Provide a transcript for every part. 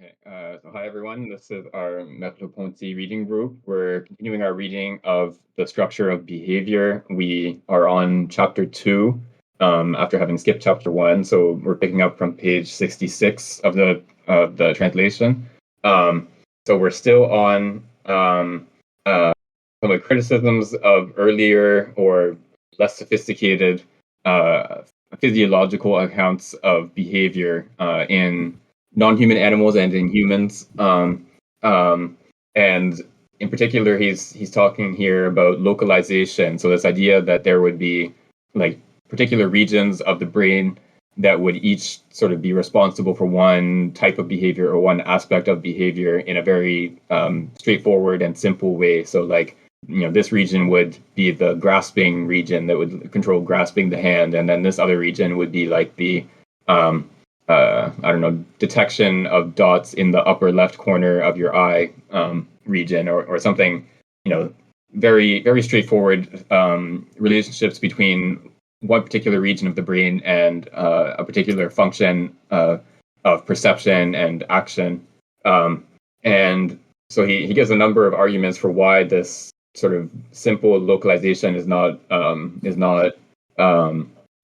Okay, so hi everyone. This is our Merleau Ponty reading group. We're continuing our reading of the structure of behavior. We are on chapter 2 after having skipped chapter 1. So we're picking up from page 66 of the translation. So we're still on some of the criticisms of earlier or less sophisticated uh, physiological accounts of behavior in non-human animals and in humans. And in particular, he's talking here about localization. So this idea that there would be like particular regions of the brain that would each sort of be responsible for one type of behavior or one aspect of behavior in a very straightforward and simple way. So like, this region would be the grasping region that would control grasping the hand, and then this other region would be like the I don't know, detection of dots in the upper left corner of your eye region, or something, very, very straightforward relationships between one particular region of the brain and a particular function of perception and action. And so he gives a number of arguments for why this sort of simple localization is not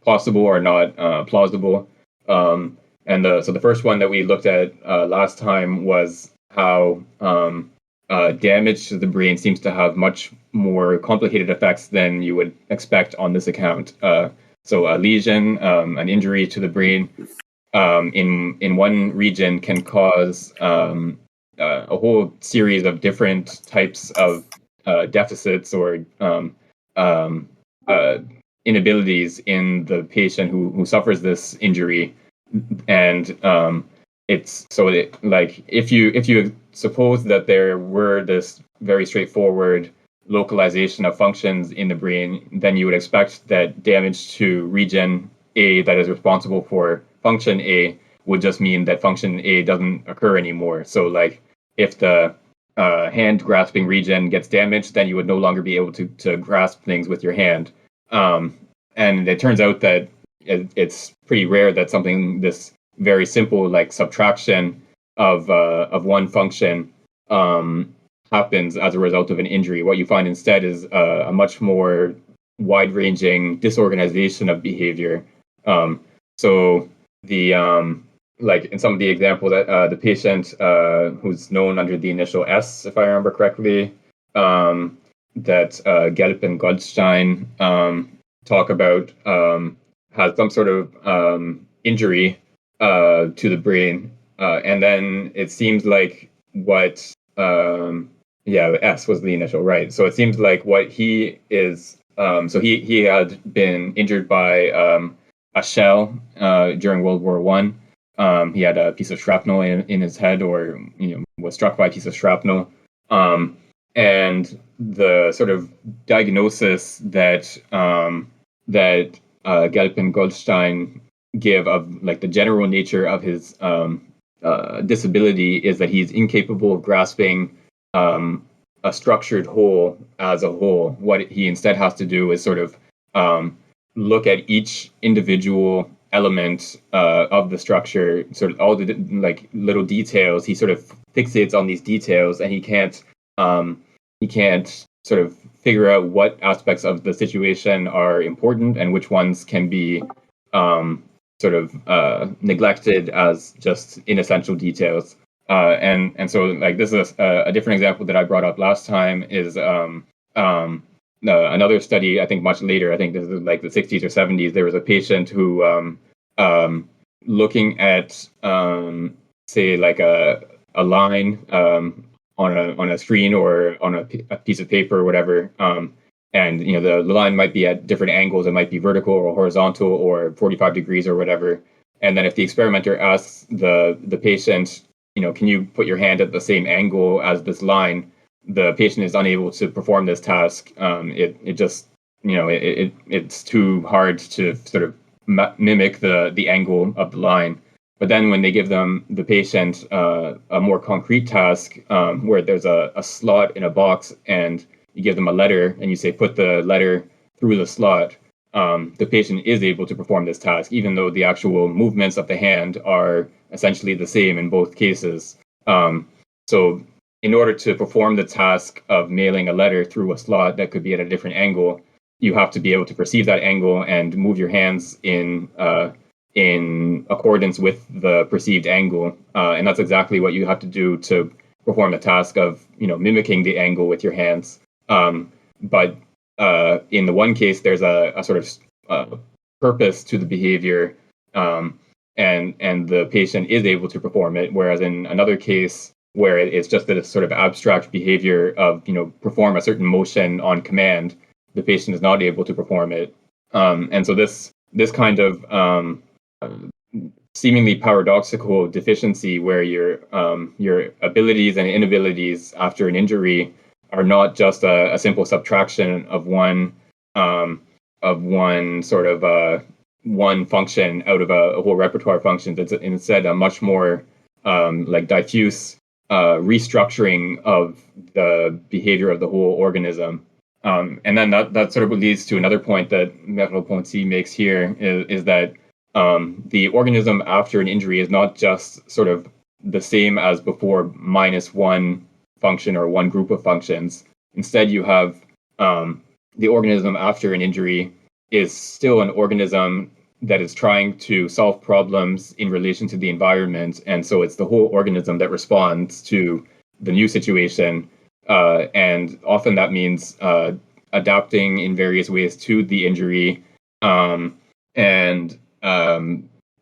possible or not plausible. So the first one that we looked at last time was how damage to the brain seems to have much more complicated effects than you would expect on this account. So a lesion, an injury to the brain in one region can cause a whole series of different types of deficits or uh, inabilities in the patient who suffers this injury. And it's so it, like if you suppose that there were this very straightforward localization of functions in the brain, then you would expect that damage to region A that is responsible for function A would just mean that function A doesn't occur anymore. So like if the hand grasping region gets damaged, then you would no longer be able to grasp things with your hand. And it turns out that it's pretty rare that something this very simple like subtraction of one function happens as a result of an injury. What you find instead is a much more wide-ranging disorganization of behavior. So the like in some of the examples that the patient who's known under the initial S, if I remember correctly, that Gelb and Goldstein talk about has some sort of injury to the brain, and then it seems like what S was the initial, right? So it seems like what he is. So he had been injured by a shell during World War One. He had a piece of shrapnel in his head, or was struck by a piece of shrapnel. And the sort of diagnosis that Gelb and Goldstein give of like the general nature of his disability is that he's incapable of grasping a structured whole as a whole. What he instead has to do is sort of look at each individual element of the structure, sort of all the like little details. He sort of fixates on these details, and he can't sort of figure out what aspects of the situation are important and which ones can be sort of neglected as just inessential details. And so like this is a different example that I brought up last time is another study, I think much later, I think this is like the 60s or 70s, there was a patient who looking at say like a line on a screen or on a piece of paper or whatever, and the line might be at different angles. It might be vertical or horizontal or 45 degrees or whatever. And then if the experimenter asks the patient, can you put your hand at the same angle as this line, the patient is unable to perform this task. It just it's too hard to sort of mimic the angle of the line. But then when they give the patient a more concrete task, where there's a slot in a box, and you give them a letter and you say, put the letter through the slot, the patient is able to perform this task, even though the actual movements of the hand are essentially the same in both cases. So in order to perform the task of mailing a letter through a slot that could be at a different angle, you have to be able to perceive that angle and move your hands in accordance with the perceived angle, and that's exactly what you have to do to perform the task of mimicking the angle with your hands. But in the one case, there's a sort of purpose to the behavior, and the patient is able to perform it. Whereas in another case, where it's just a sort of abstract behavior of perform a certain motion on command, the patient is not able to perform it. And so this kind of seemingly paradoxical deficiency, where your abilities and inabilities after an injury are not just a simple subtraction of one sort of one function out of a whole repertoire of functions. It's instead a much more like diffuse restructuring of the behavior of the whole organism. And then that sort of leads to another point that Merleau Ponty makes here, is that the organism after an injury is not just sort of the same as before minus one function or one group of functions. Instead, you have the organism after an injury is still an organism that is trying to solve problems in relation to the environment. And so it's the whole organism that responds to the new situation. And often that means adapting in various ways to the injury, and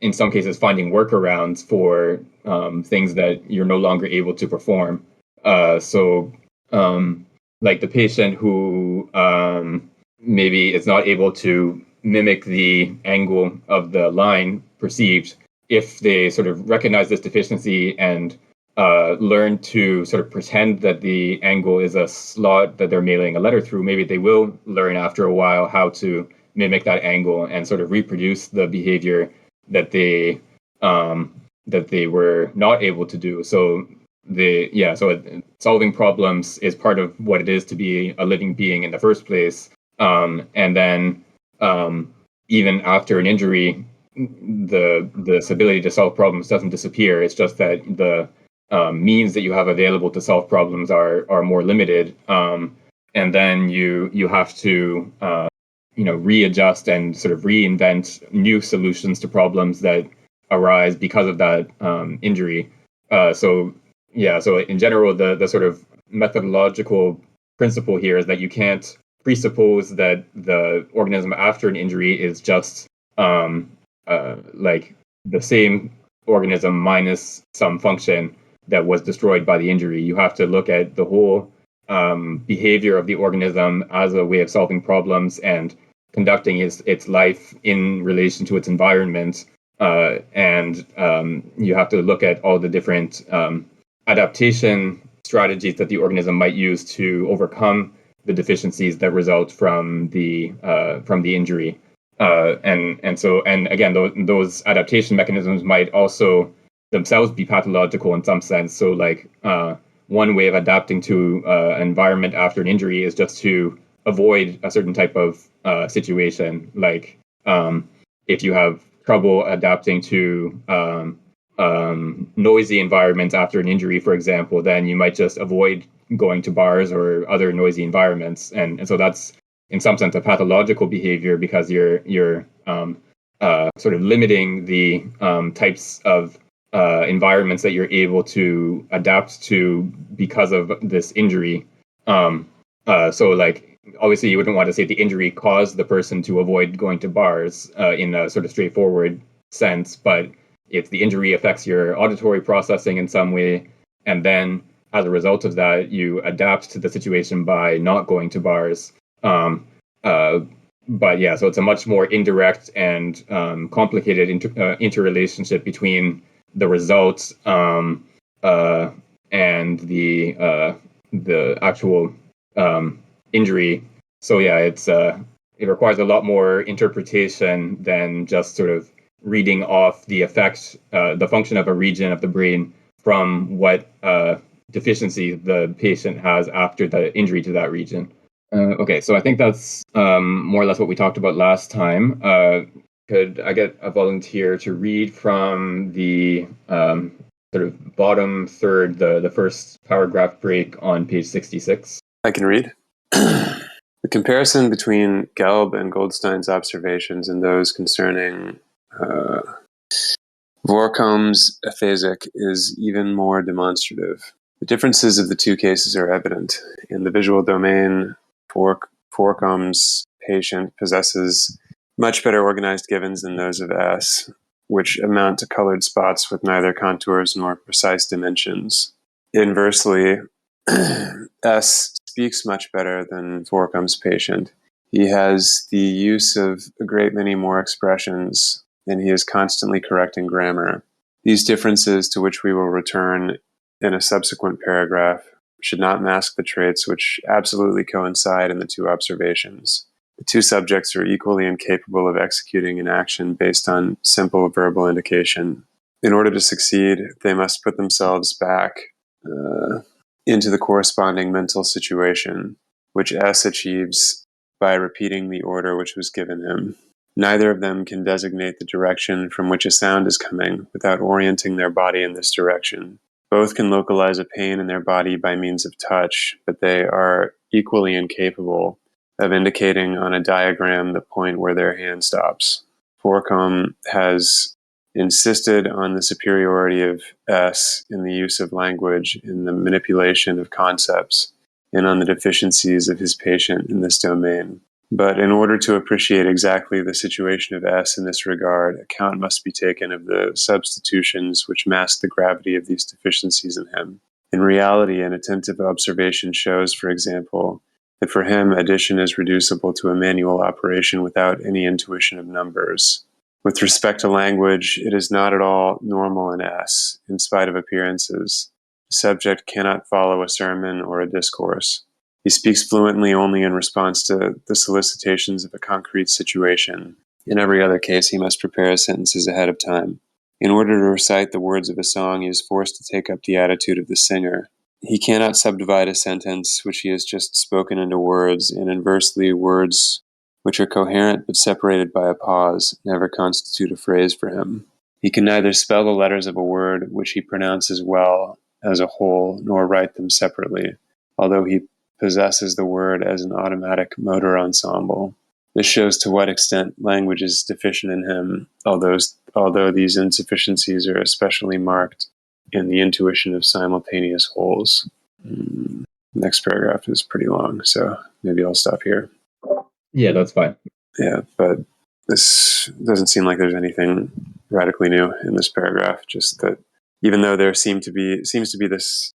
in some cases finding workarounds for things that you're no longer able to perform. Like the patient who maybe is not able to mimic the angle of the line perceived, if they sort of recognize this deficiency and learn to sort of pretend that the angle is a slot that they're mailing a letter through, maybe they will learn after a while how to mimic that angle and sort of reproduce the behavior that they were not able to do. So solving problems is part of what it is to be a living being in the first place. And then even after an injury, this ability to solve problems doesn't disappear. It's just that the means that you have available to solve problems are more limited. And then you have to readjust and sort of reinvent new solutions to problems that arise because of that injury. So in general, the sort of methodological principle here is that you can't presuppose that the organism after an injury is just like the same organism minus some function that was destroyed by the injury. You have to look at the whole behavior of the organism as a way of solving problems and conducting its life in relation to its environment. And you have to look at all the different adaptation strategies that the organism might use to overcome the deficiencies that result from the injury. And again, those adaptation mechanisms might also themselves be pathological in some sense. So like one way of adapting to an environment after an injury is just to avoid a certain type of situation. Like if you have trouble adapting to noisy environments after an injury, for example, then you might just avoid going to bars or other noisy environments. And so that's in some sense a pathological behavior, because you're sort of limiting the types of environments that you're able to adapt to because of this injury. So like obviously you wouldn't want to say the injury caused the person to avoid going to bars in a sort of straightforward sense, but if the injury affects your auditory processing in some way, and then as a result of that you adapt to the situation by not going to bars. But yeah, so it's a much more indirect and complicated interrelationship between the results and the actual injury. So yeah, it requires a lot more interpretation than just sort of reading off the effect, the function of a region of the brain from what deficiency the patient has after the injury to that region. Okay, so I think that's more or less what we talked about last time. Could I get a volunteer to read from the sort of bottom third, the first paragraph break on page 66. I can read. The comparison between Gelb and Goldstein's observations and those concerning Vorkam's aphasic is even more demonstrative. The differences of the two cases are evident. In the visual domain, Vorkam's patient possesses much better organized givens than those of S, which amount to colored spots with neither contours nor precise dimensions. Inversely, S speaks much better than Vorkam's patient. He has the use of a great many more expressions, and he is constantly correcting grammar. These differences, to which we will return in a subsequent paragraph, should not mask the traits which absolutely coincide in the two observations. The two subjects are equally incapable of executing an action based on simple verbal indication. In order to succeed, they must put themselves back into the corresponding mental situation, which S achieves by repeating the order which was given him. Neither of them can designate the direction from which a sound is coming without orienting their body in this direction. Both can localize a pain in their body by means of touch, but they are equally incapable of indicating on a diagram the point where their hand stops. Vorkam has insisted on the superiority of S in the use of language, in the manipulation of concepts, and on the deficiencies of his patient in this domain. But in order to appreciate exactly the situation of S in this regard, account must be taken of the substitutions which mask the gravity of these deficiencies in him. In reality, an attentive observation shows, for example, that for him addition is reducible to a manual operation without any intuition of numbers. With respect to language, it is not at all normal in S, in spite of appearances. The subject cannot follow a sermon or a discourse. He speaks fluently only in response to the solicitations of a concrete situation. In every other case, he must prepare his sentences ahead of time. In order to recite the words of a song, he is forced to take up the attitude of the singer. He cannot subdivide a sentence which he has just spoken into words, and inversely, words which are coherent but separated by a pause never constitute a phrase for him. He can neither spell the letters of a word which he pronounces well as a whole, nor write them separately, although he possesses the word as an automatic motor ensemble. This shows to what extent language is deficient in him, although these insufficiencies are especially marked in the intuition of simultaneous wholes. Next paragraph is pretty long, so maybe I'll stop here. Yeah, that's fine. Yeah, but this doesn't seem like there's anything radically new in this paragraph, just that even though there seems to be this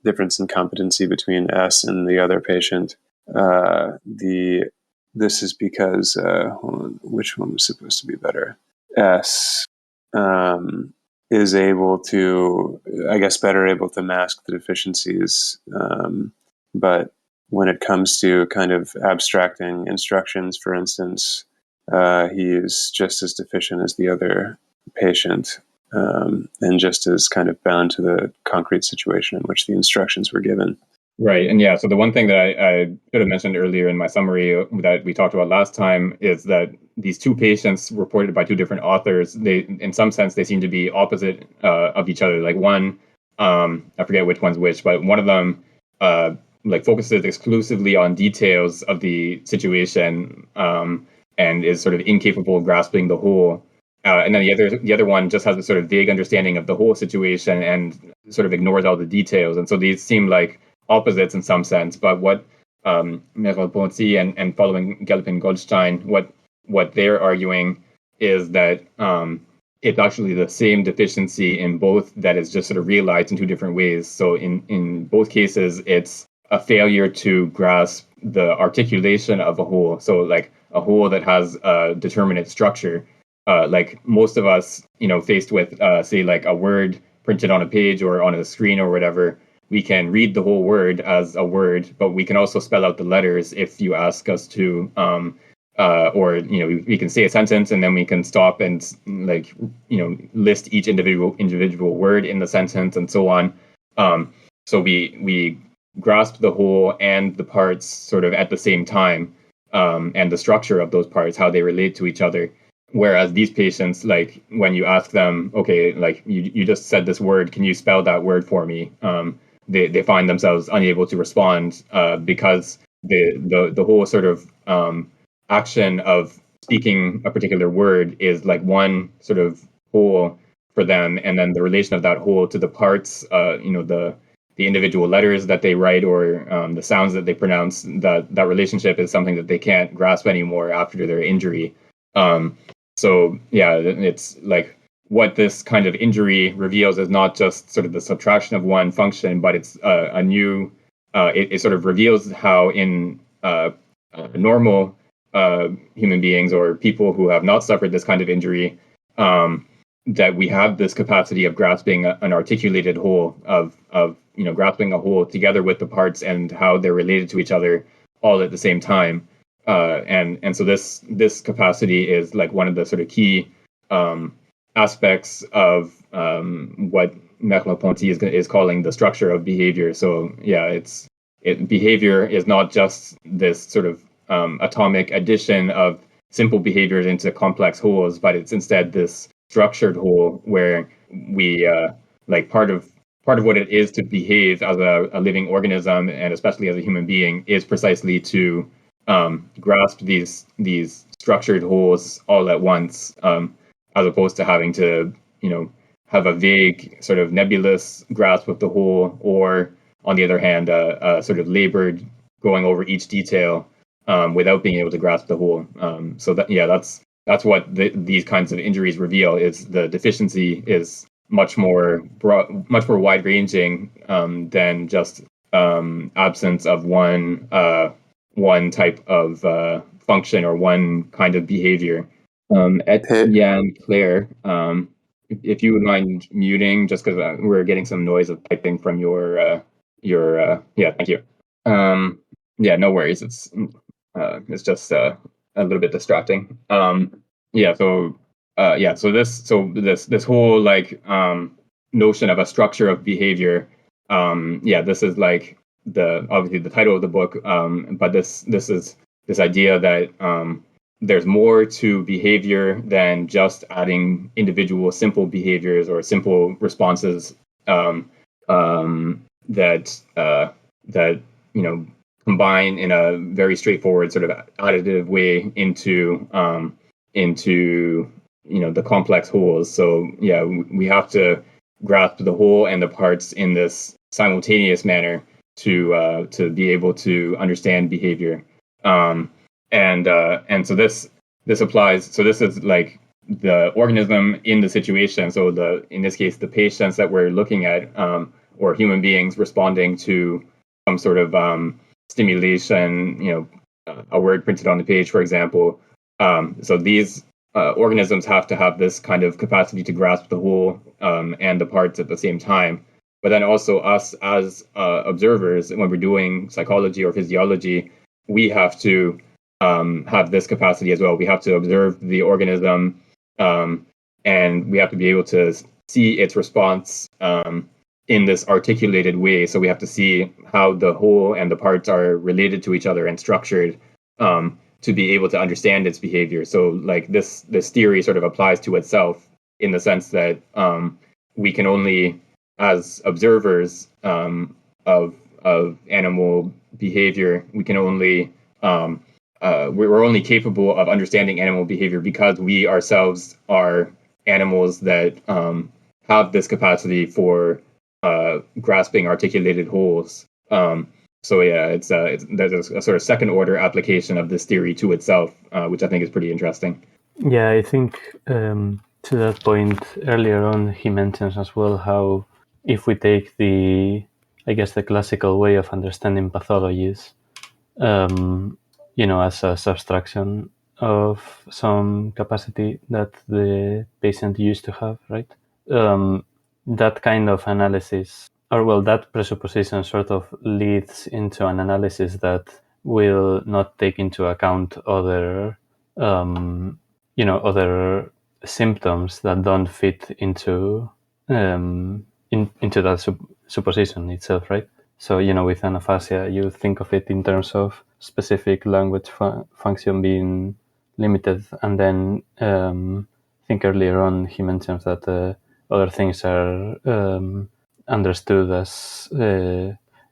difference in competency between S and the other patient, this is because hold on, which one was supposed to be better? S is able to, I guess, better able to mask the deficiencies, but when it comes to kind of abstracting instructions, for instance, he is just as deficient as the other patient, and just as kind of bound to the concrete situation in which the instructions were given. Right. And yeah, so the one thing that I should have mentioned earlier in my summary that we talked about last time is that these two patients reported by two different authors, they, in some sense, they seem to be opposite of each other. Like one, I forget which one's which, but one of them like focuses exclusively on details of the situation and is sort of incapable of grasping the whole. And then the other one just has a sort of vague understanding of the whole situation and sort of ignores all the details. And so these seem like opposites in some sense, but what Merleau, Ponty and following Gelb and Goldstein, what they're arguing is that it's actually the same deficiency in both that is just sort of realized in two different ways. So in both cases, it's a failure to grasp the articulation of a whole. So like a whole that has a determinate structure. Like most of us, faced with say like a word printed on a page or on a screen or whatever, we can read the whole word as a word, but we can also spell out the letters if you ask us to, or we can say a sentence and then we can stop and list each individual word in the sentence and so on. So we grasp the whole and the parts sort of at the same time, and the structure of those parts, how they relate to each other. Whereas these patients, like when you ask them, okay, like you just said this word, can you spell that word for me? They find themselves unable to respond because the whole sort of action of speaking a particular word is like one sort of whole for them, and then the relation of that whole to the parts, the individual letters that they write or the sounds that they pronounce, that relationship is something that they can't grasp anymore after their injury. So yeah, it's like what this kind of injury reveals is not just sort of the subtraction of one function, but it's a new. It sort of reveals how in normal human beings or people who have not suffered this kind of injury, that we have this capacity of grasping an articulated whole, of grasping a whole together with the parts and how they're related to each other all at the same time. And so this capacity is like one of the sort of key aspects of what Merleau-Ponty is calling the structure of behavior. So yeah, behavior is not just this sort of atomic addition of simple behaviors into complex wholes, but it's instead this structured whole where we like part of what it is to behave as a living organism, and especially as a human being, is precisely to grasp these structured wholes all at once, as opposed to having to have a vague sort of nebulous grasp of the whole, or on the other hand, a sort of labored going over each detail without being able to grasp the whole. So that's what these kinds of injuries reveal, is the deficiency is much more broad, much more wide ranging than just absence of one type of function or one kind of behavior. Etienne Claire, if you would mind muting, just because we're getting some noise of typing from your yeah, thank you. Yeah, no worries. It's just a little bit distracting. Yeah, so this whole like notion of a structure of behavior. Yeah, this is like obviously the title of the book. But this is this idea that there's more to behavior than just adding individual simple behaviors or simple responses that combine in a very straightforward sort of additive way into the complex wholes. So yeah, we have to grasp the whole and the parts in this simultaneous manner to be able to understand behavior. And so this applies. So this is like the organism in the situation. So in this case, the patients that we're looking at, or human beings responding to some sort of stimulation, a word printed on the page, for example. So these organisms have to have this kind of capacity to grasp the whole and the parts at the same time. But then also us as observers, when we're doing psychology or physiology, we have to have this capacity as well. We have to observe the organism, and we have to be able to see its response in this articulated way. So we have to see how the whole and the parts are related to each other and structured to be able to understand its behavior. So like this theory sort of applies to itself in the sense that we can only, as observers of animal behavior, we can only we're only capable of understanding animal behavior because we ourselves are animals that have this capacity for grasping articulated wholes. So yeah, there's a sort of second order application of this theory to itself, which I think is pretty interesting. Yeah, I think to that point earlier on, he mentions as well how if we take the classical way of understanding pathologies, as a subtraction of some capacity that the patient used to have, right? That kind of analysis, that presupposition sort of leads into an analysis that will not take into account other other symptoms that don't fit into into that supposition itself, right? So, with anaphasia, you think of it in terms of specific language function being limited. And then I think earlier on he mentions that other things are understood as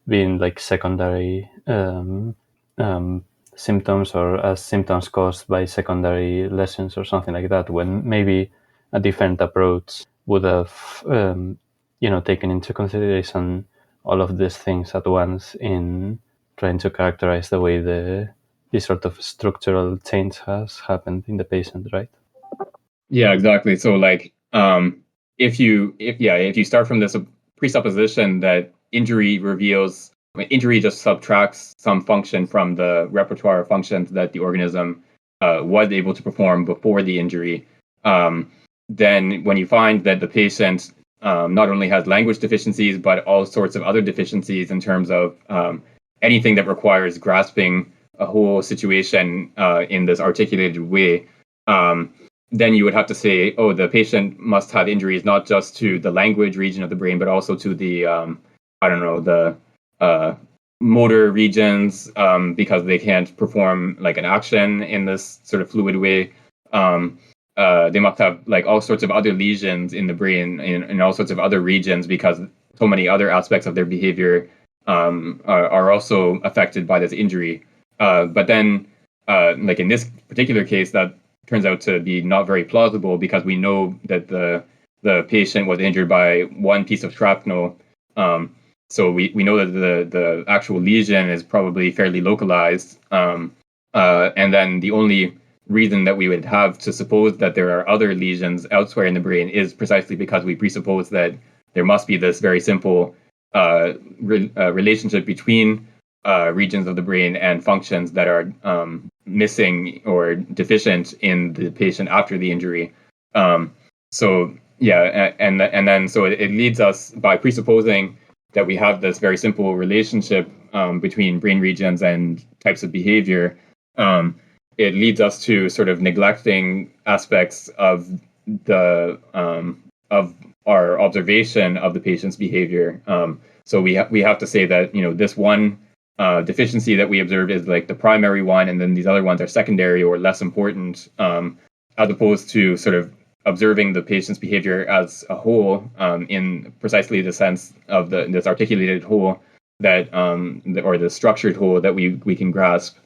being like secondary symptoms, or as symptoms caused by secondary lesions or something like that, when maybe a different approach would have taken into consideration all of these things at once in trying to characterize the way this sort of structural change has happened in the patient, right? Yeah, exactly. So like if you start from this presupposition that injury just subtracts some function from the repertoire of functions that the organism was able to perform before the injury, then when you find that the patient not only has language deficiencies but all sorts of other deficiencies in terms of anything that requires grasping a whole situation in this articulated way, then you would have to say, oh, the patient must have injuries not just to the language region of the brain, but also to the, the motor regions, because they can't perform like an action in this sort of fluid way. They must have like all sorts of other lesions in the brain in all sorts of other regions, because so many other aspects of their behavior are also affected by this injury. But then, like in this particular case, that turns out to be not very plausible, because we know that the patient was injured by one piece of shrapnel. So we know that the actual lesion is probably fairly localized. And then the only reason that we would have to suppose that there are other lesions elsewhere in the brain is precisely because we presuppose that there must be this very simple relationship between regions of the brain and functions that are missing or deficient in the patient after the injury. So yeah, and then so it leads us, by presupposing that we have this very simple relationship between brain regions and types of behavior. It leads us to sort of neglecting aspects of the of our observation of the patient's behavior. So we have to say that this one deficiency that we observed is like the primary one, and then these other ones are secondary or less important, as opposed to sort of observing the patient's behavior as a whole, in precisely the sense of this articulated whole that or the structured whole that we can grasp.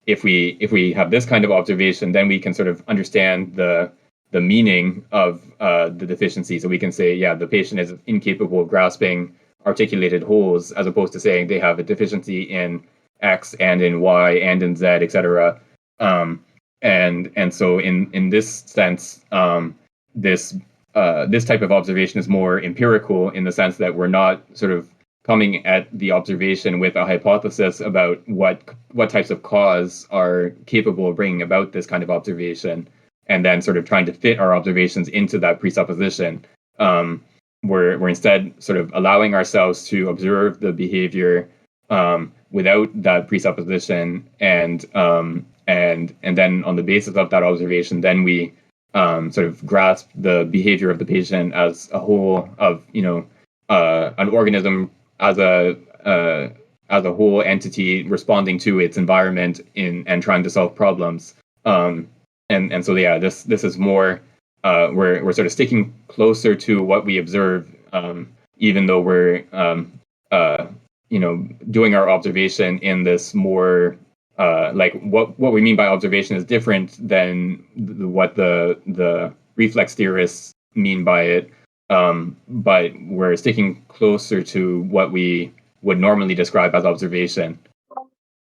If we have this kind of observation, then we can sort of understand the meaning of the deficiency. So we can say, yeah, the patient is incapable of grasping articulated wholes, as opposed to saying they have a deficiency in X and in Y and in Z, etc. And so in this sense, this type of observation is more empirical, in the sense that we're not sort of coming at the observation with a hypothesis about what types of cause are capable of bringing about this kind of observation, and then sort of trying to fit our observations into that presupposition. We're instead sort of allowing ourselves to observe the behavior without that presupposition, and then on the basis of that observation, then we sort of grasp the behavior of the patient as a whole, of an organism as a whole entity responding to its environment and trying to solve problems. And so yeah, this is more we're sort of sticking closer to what we observe, even though we're doing our observation in this more like what we mean by observation is different than what the reflex theorists mean by it. But we're sticking closer to what we would normally describe as observation.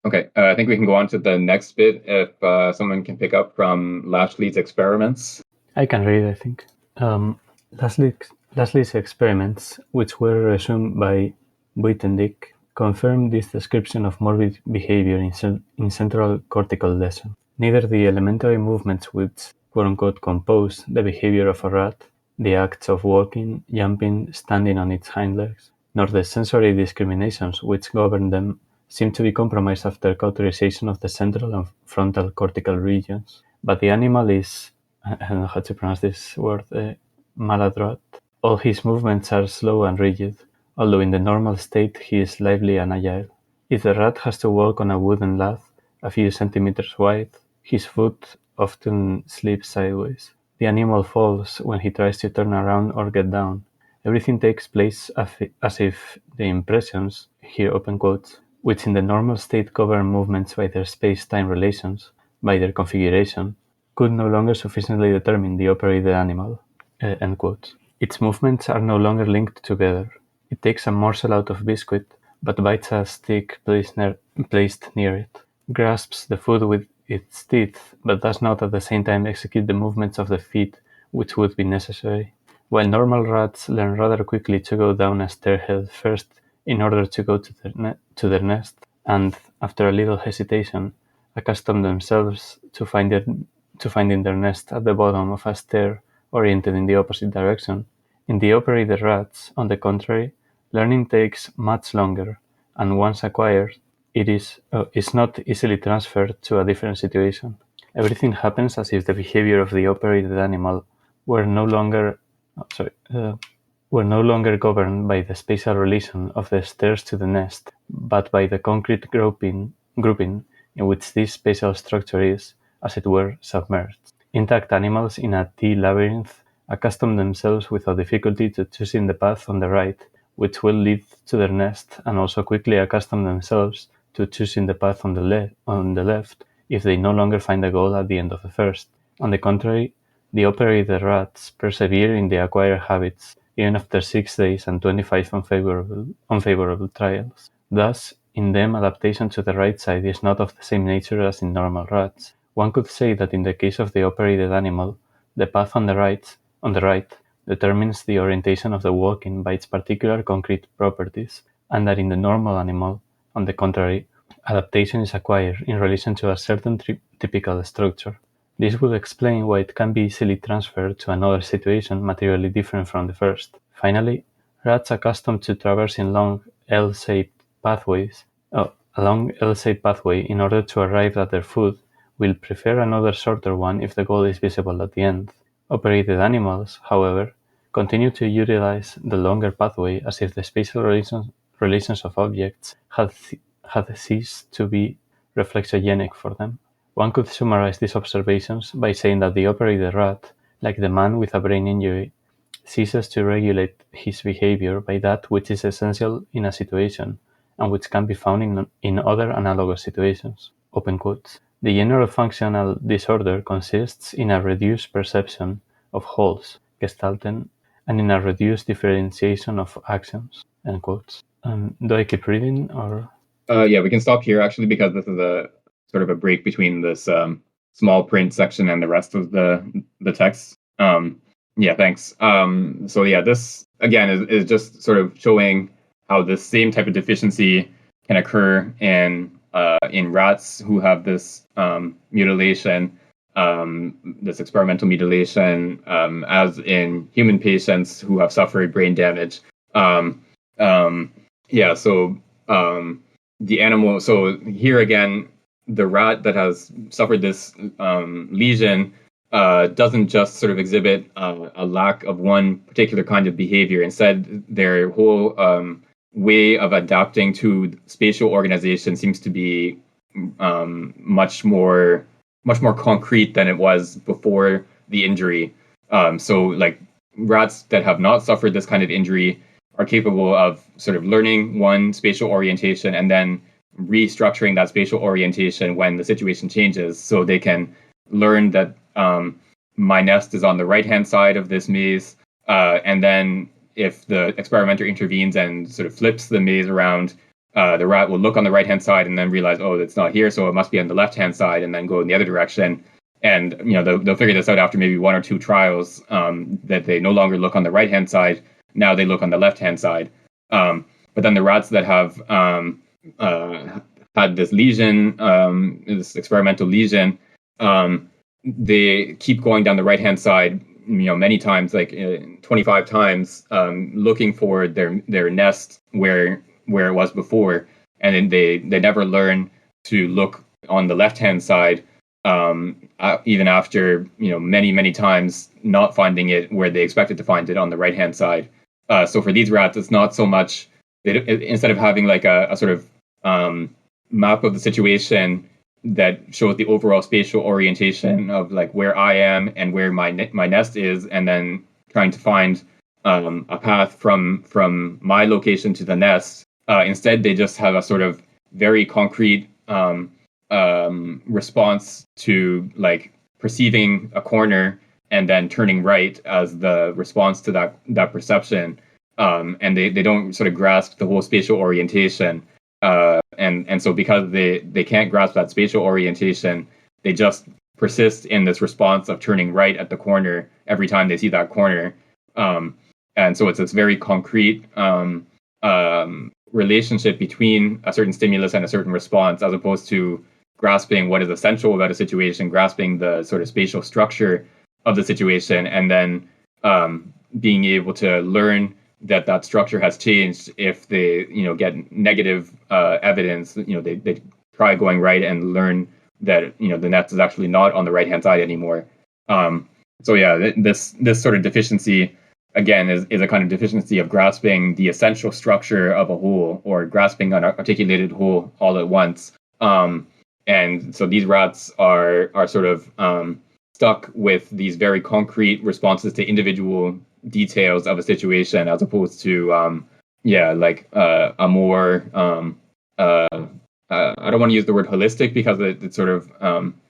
Okay, I think we can go on to the next bit if someone can pick up from Lashley's experiments. I can read, I think. Lashley's experiments, which were resumed by Buitendik, confirm this description of morbid behavior in central cortical lesion. Neither the elementary movements which quote-unquote compose the behavior of a rat, the acts of walking, jumping, standing on its hind legs, nor the sensory discriminations which govern them seem to be compromised after cauterization of the central and frontal cortical regions. But the animal is, I don't know how to pronounce this word, maladroit. All his movements are slow and rigid, although in the normal state he is lively and agile. If the rat has to walk on a wooden lath a few centimeters wide, His foot often slips sideways. The animal falls when he tries to turn around or get down. Everything takes place as if the impressions, here open quotes, which in the normal state govern movements by their space-time relations, by their configuration, could no longer sufficiently determine the operated animal. End quote. Its movements are no longer linked together. It takes a morsel out of biscuit, but bites a stick placed near it, grasps the food with its teeth, but does not at the same time execute the movements of the feet which would be necessary. While normal rats learn rather quickly to go down a stair head first in order to go to their nest, and, after a little hesitation, accustom themselves to finding their nest at the bottom of a stair oriented in the opposite direction, in the operated rats, on the contrary, learning takes much longer, and once acquired, it is not easily transferred to a different situation. Everything happens as if the behavior of the operated animal were no longer governed by the spatial relation of the stairs to the nest, but by the concrete grouping in which this spatial structure is, as it were, submerged. Intact animals in a T-labyrinth accustom themselves without difficulty to choosing the path on the right, which will lead to their nest, and also quickly accustom themselves to choosing the path on the left if they no longer find a goal at the end of the first. On the contrary, the operated rats persevere in the acquired habits even after 6 days and 25 unfavorable trials. Thus, in them adaptation to the right side is not of the same nature as in normal rats. One could say that in the case of the operated animal, the path on the right determines the orientation of the walking by its particular concrete properties, and that in the normal animal, on the contrary, adaptation is acquired in relation to a certain typical structure. This would explain why it can be easily transferred to another situation materially different from the first. Finally, rats accustomed to traversing along L-shaped pathway in order to arrive at their food will prefer another shorter one if the goal is visible at the end. Operated animals, however, continue to utilize the longer pathway as if the spatial relations of objects had ceased to be reflexogenic for them. One could summarize these observations by saying that the operated rat, like the man with a brain injury, ceases to regulate his behavior by that which is essential in a situation and which can be found in other analogous situations. Open quotes. The general functional disorder consists in a reduced perception of wholes, Gestalten, and in a reduced differentiation of actions. End quotes. Do I keep reading or? Yeah, we can stop here actually because this is a sort of a break between this small print section and the rest of the text. Yeah, thanks. So yeah, this again is just sort of showing how the same type of deficiency can occur in rats who have this mutilation, this experimental mutilation, as in human patients who have suffered brain damage. Yeah, so the animal. So here again, the rat that has suffered this lesion doesn't just sort of exhibit a lack of one particular kind of behavior. Instead, their whole way of adapting to spatial organization seems to be much more concrete than it was before the injury. So, like rats that have not suffered this kind of injury are capable of sort of learning one spatial orientation and then restructuring that spatial orientation when the situation changes. So they can learn that my nest is on the right-hand side of this maze, and then if the experimenter intervenes and sort of flips the maze around, the rat will look on the right-hand side and then realize, oh, it's not here, so it must be on the left-hand side, and then go in the other direction. And they'll figure this out after maybe one or two trials, that they no longer look on the right-hand side. Now they look on the left-hand side. But then the rats that have had this lesion, this experimental lesion, they keep going down the right-hand side, many times, like 25 times, looking for their nest where it was before, and then they never learn to look on the left-hand side, even after many times not finding it where they expected to find it on the right-hand side. So for these rats, it's not so much instead of having like a sort of map of the situation that shows the overall spatial orientation of like where I am and where my nest is, and then trying to find a path from my location to the nest. Instead, they just have a sort of very concrete response to like perceiving a corner and then turning right as the response to that perception. And they don't sort of grasp the whole spatial orientation. And so because they can't grasp that spatial orientation, they just persist in this response of turning right at the corner every time they see that corner. And so it's this very concrete relationship between a certain stimulus and a certain response, as opposed to grasping what is essential about a situation, grasping the sort of spatial structure of the situation, and then being able to learn that structure has changed if they get negative evidence. They try going right and learn that the net is actually not on the right hand side anymore. So yeah, this sort of deficiency again is a kind of deficiency of grasping the essential structure of a whole, or grasping an articulated whole all at once. And so these rats are sort of stuck with these very concrete responses to individual details of a situation, as opposed to a more I don't want to use the word holistic because it sort of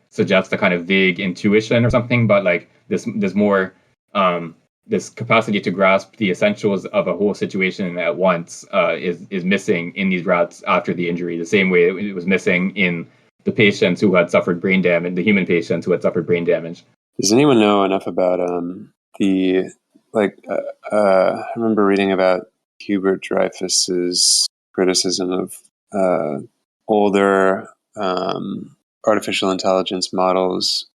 suggests a kind of vague intuition or something, but like this more this capacity to grasp the essentials of a whole situation at once is missing in these rats after the injury, the same way it was missing in the patients who had suffered brain damage, the human patients who had suffered brain damage. Does anyone know enough about I remember reading about Hubert Dreyfus's criticism of older artificial intelligence models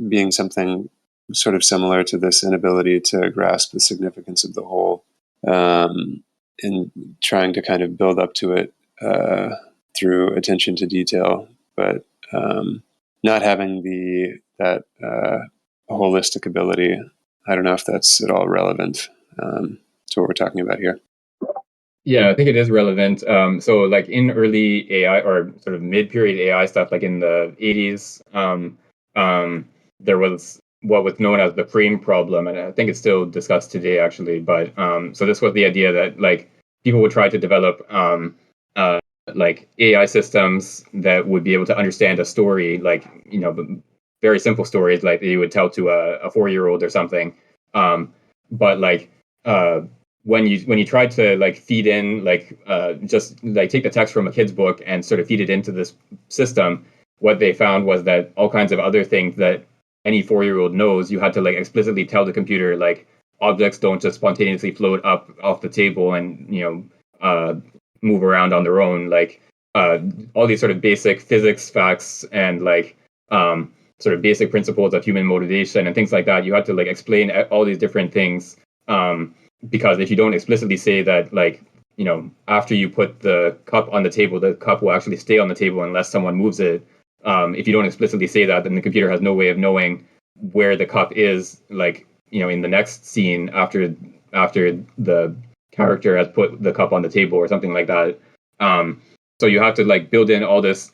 being something sort of similar to this inability to grasp the significance of the whole, and trying to kind of build up to it through attention to detail, but not having that holistic ability. I don't know if that's at all relevant to what we're talking about here. Yeah, I think it is relevant. So like in early AI or sort of mid-period AI stuff, like in the 80s, there was what was known as the frame problem, and I think it's still discussed today actually. But so this was the idea that like people would try to develop like AI systems that would be able to understand a story, like very simple stories like you would tell to a 4-year-old or something. But like when you try to like feed in like just like take the text from a kid's book and sort of feed it into this system, what they found was that all kinds of other things that any 4-year-old knows, you had to like explicitly tell the computer, like objects don't just spontaneously float up off the table and move around on their own, like all these sort of basic physics facts and like sort of basic principles of human motivation and things like that. You had to like explain all these different things, because if you don't explicitly say that, like after you put the cup on the table, the cup will actually stay on the table unless someone moves it. If you don't explicitly say that, then the computer has no way of knowing where the cup is, like in the next scene after the character has put the cup on the table or something like that. So you have to like build in all this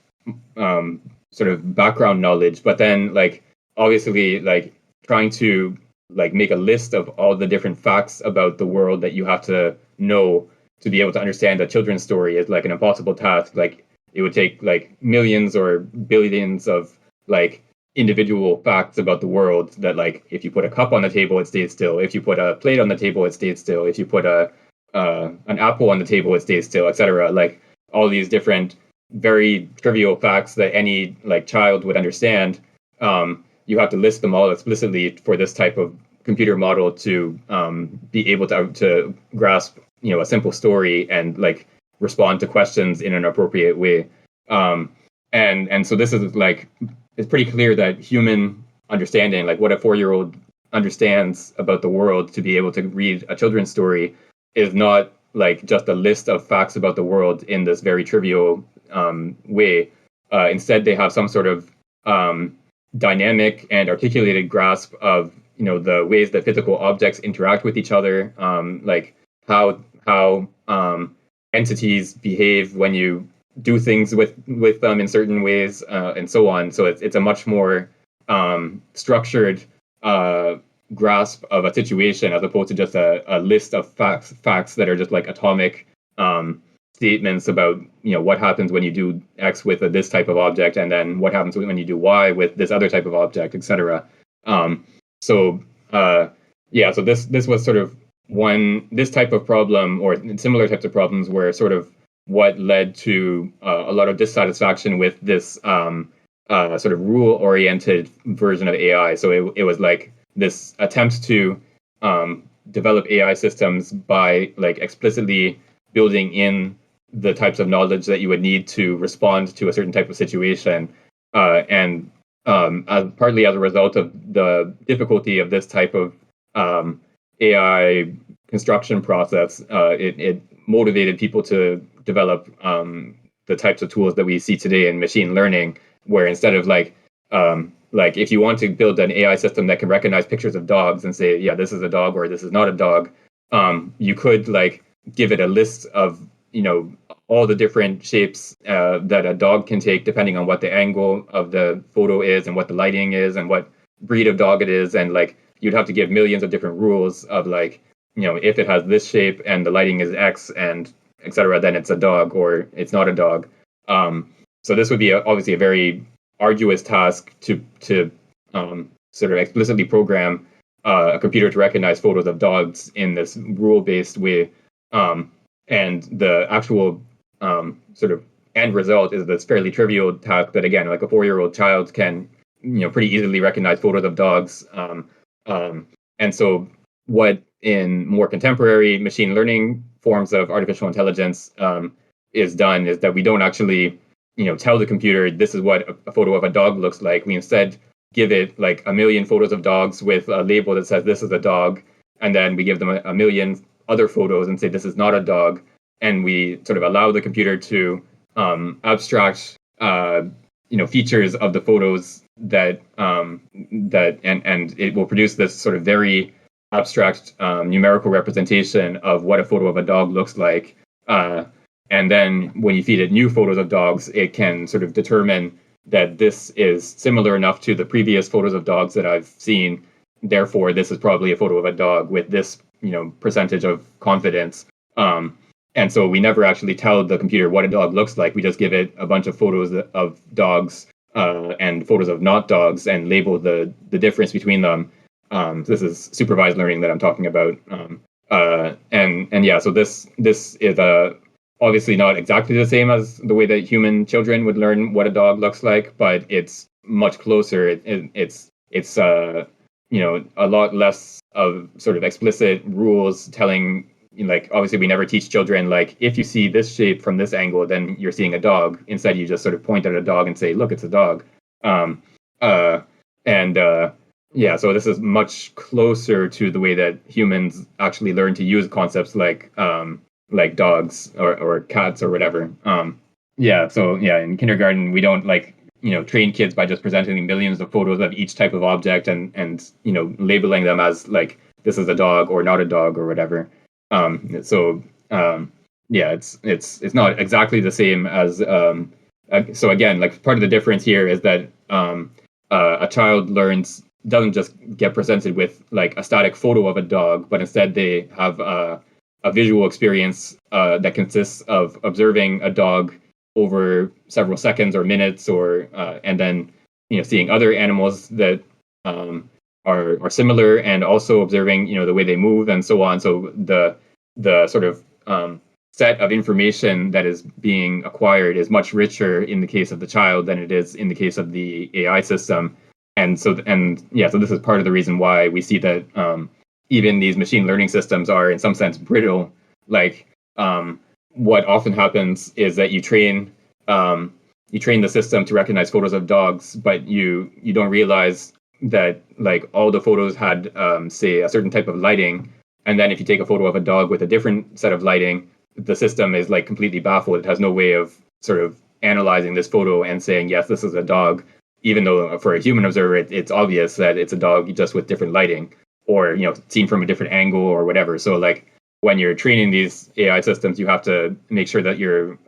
sort of background knowledge, but then like obviously like trying to like make a list of all the different facts about the world that you have to know to be able to understand a children's story is like an impossible task. Like it would take like millions or billions of like individual facts about the world that like if you put a cup on the table it stays still, if you put a plate on the table it stays still, if you put an apple on the table it stays still, etc. Like all these different very trivial facts that any like child would understand. You have to list them all explicitly for this type of computer model to be able to grasp a simple story and like respond to questions in an appropriate way. And so this is like, it's pretty clear that human understanding, like what a 4-year-old understands about the world to be able to read a children's story, is not like just a list of facts about the world in this very trivial way. Instead, they have some sort of dynamic and articulated grasp of the ways that physical objects interact with each other, like how entities behave when you do things with them in certain ways, and so on. So it's a much more structured grasp of a situation as opposed to just a list of facts that are just like atomic statements about what happens when you do X with this type of object, and then what happens when you do Y with this other type of object, etc. So yeah, so this was sort of this type of problem, or similar types of problems, were sort of what led to a lot of dissatisfaction with this sort of rule-oriented version of AI. So it was like this attempt to develop AI systems by like explicitly building in the types of knowledge that you would need to respond to a certain type of situation, and partly as a result of the difficulty of this type of AI construction process, it motivated people to develop the types of tools that we see today in machine learning, where instead of like if you want to build an AI system that can recognize pictures of dogs and say, yeah, this is a dog or this is not a dog, you could like give it a list of all the different shapes that a dog can take depending on what the angle of the photo is and what the lighting is and what breed of dog it is, and like you'd have to give millions of different rules of like if it has this shape and the lighting is X and etc., then it's a dog or it's not a dog. So this would be obviously a very arduous task to sort of explicitly program a computer to recognize photos of dogs in this rule-based way. And the actual sort of end result is this fairly trivial task that, again, like a 4-year-old child can pretty easily recognize photos of dogs. And so what in more contemporary machine learning forms of artificial intelligence is done is that we don't actually tell the computer this is what a photo of a dog looks like. We instead give it like a million photos of dogs with a label that says this is a dog, and then we give them a million other photos and say this is not a dog, and we sort of allow the computer to abstract features of the photos that and it will produce this sort of very abstract numerical representation of what a photo of a dog looks like. And then when you feed it new photos of dogs, it can sort of determine that this is similar enough to the previous photos of dogs that I've seen. Therefore, this is probably a photo of a dog with this, percentage of confidence. And so we never actually tell the computer what a dog looks like. We just give it a bunch of photos of dogs and photos of not dogs and label the difference between them. This is supervised learning that I'm talking about. And yeah, so this is obviously not exactly the same as the way that human children would learn what a dog looks like, but it's much closer. It's a lot less of sort of explicit rules telling, like, obviously we never teach children, like, if you see this shape from this angle, then you're seeing a dog. Instead, you just sort of point at a dog and say, look, it's a dog. Yeah, so this is much closer to the way that humans actually learn to use concepts like dogs or cats or whatever. Yeah, so yeah, in kindergarten we don't train kids by just presenting millions of photos of each type of object and labeling them as like this is a dog or not a dog or whatever. Yeah, it's not exactly the same as so again, like part of the difference here is that a child doesn't just get presented with like a static photo of a dog, but instead they have a visual experience that consists of observing a dog over several seconds or minutes, or and then seeing other animals that are similar, and also observing the way they move and so on. So the sort of set of information that is being acquired is much richer in the case of the child than it is in the case of the AI system. So this is part of the reason why we see that even these machine learning systems are in some sense brittle. Like what often happens is that you train the system to recognize photos of dogs, but you don't realize that like all the photos had say a certain type of lighting, and then if you take a photo of a dog with a different set of lighting, the system is like completely baffled. It has no way of sort of analyzing this photo and saying, yes, this is a dog, even though for a human observer it's obvious that it's a dog just with different lighting, or seen from a different angle or whatever. So like when you're training these AI systems, you have to make sure that you're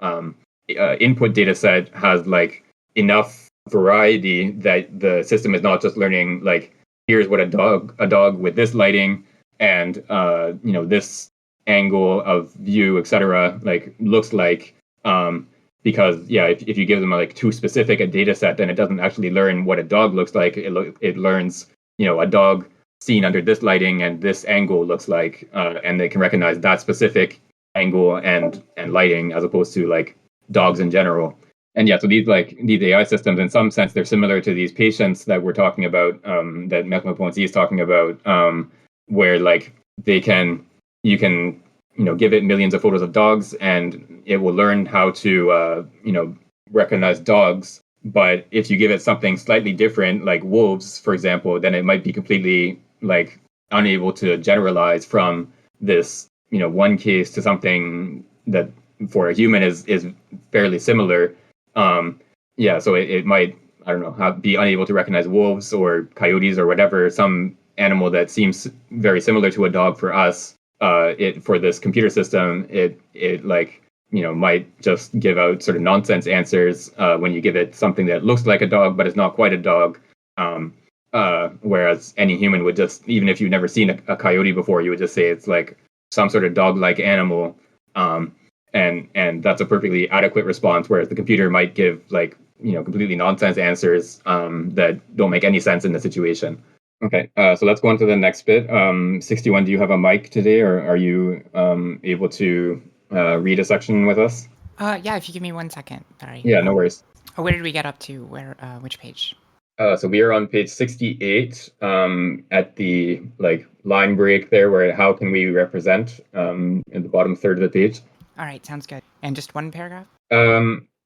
input data set has like enough variety that the system is not just learning like here's what a dog with this lighting and this angle of view, etc., like looks like. Because if you give them like too specific a data set, then it doesn't actually learn what a dog looks like. It learns a dog seen under this lighting and this angle looks like, and they can recognize that specific angle and lighting as opposed to like dogs in general. And so these AI systems, in some sense, they're similar to these patients that we're talking about, that Merleau-Ponty is talking about, where like you can give it millions of photos of dogs and it will learn how to recognize dogs. But if you give it something slightly different, like wolves, for example, then it might be completely like unable to generalize from this one case to something that for a human is fairly similar. So it might, I don't know, be unable to recognize wolves or coyotes or whatever, some animal that seems very similar to a dog for us. It for this computer system, it like might just give out sort of nonsense answers when you give it something that looks like a dog but is not quite a dog. Whereas any human would just, even if you've never seen a coyote before, you would just say it's like some sort of dog-like animal. And that's a perfectly adequate response, whereas the computer might give like completely nonsense answers that don't make any sense in the situation. Okay, so let's go on to the next bit. 61, do you have a mic today, or are you able to read a section with us? Yeah, if you give me 1 second. Sorry. Yeah, no worries. Where did we get up to? Which page? So we are on page 68 at the line break there, where how can we represent in the bottom third of the page. All right, sounds good. And just one paragraph?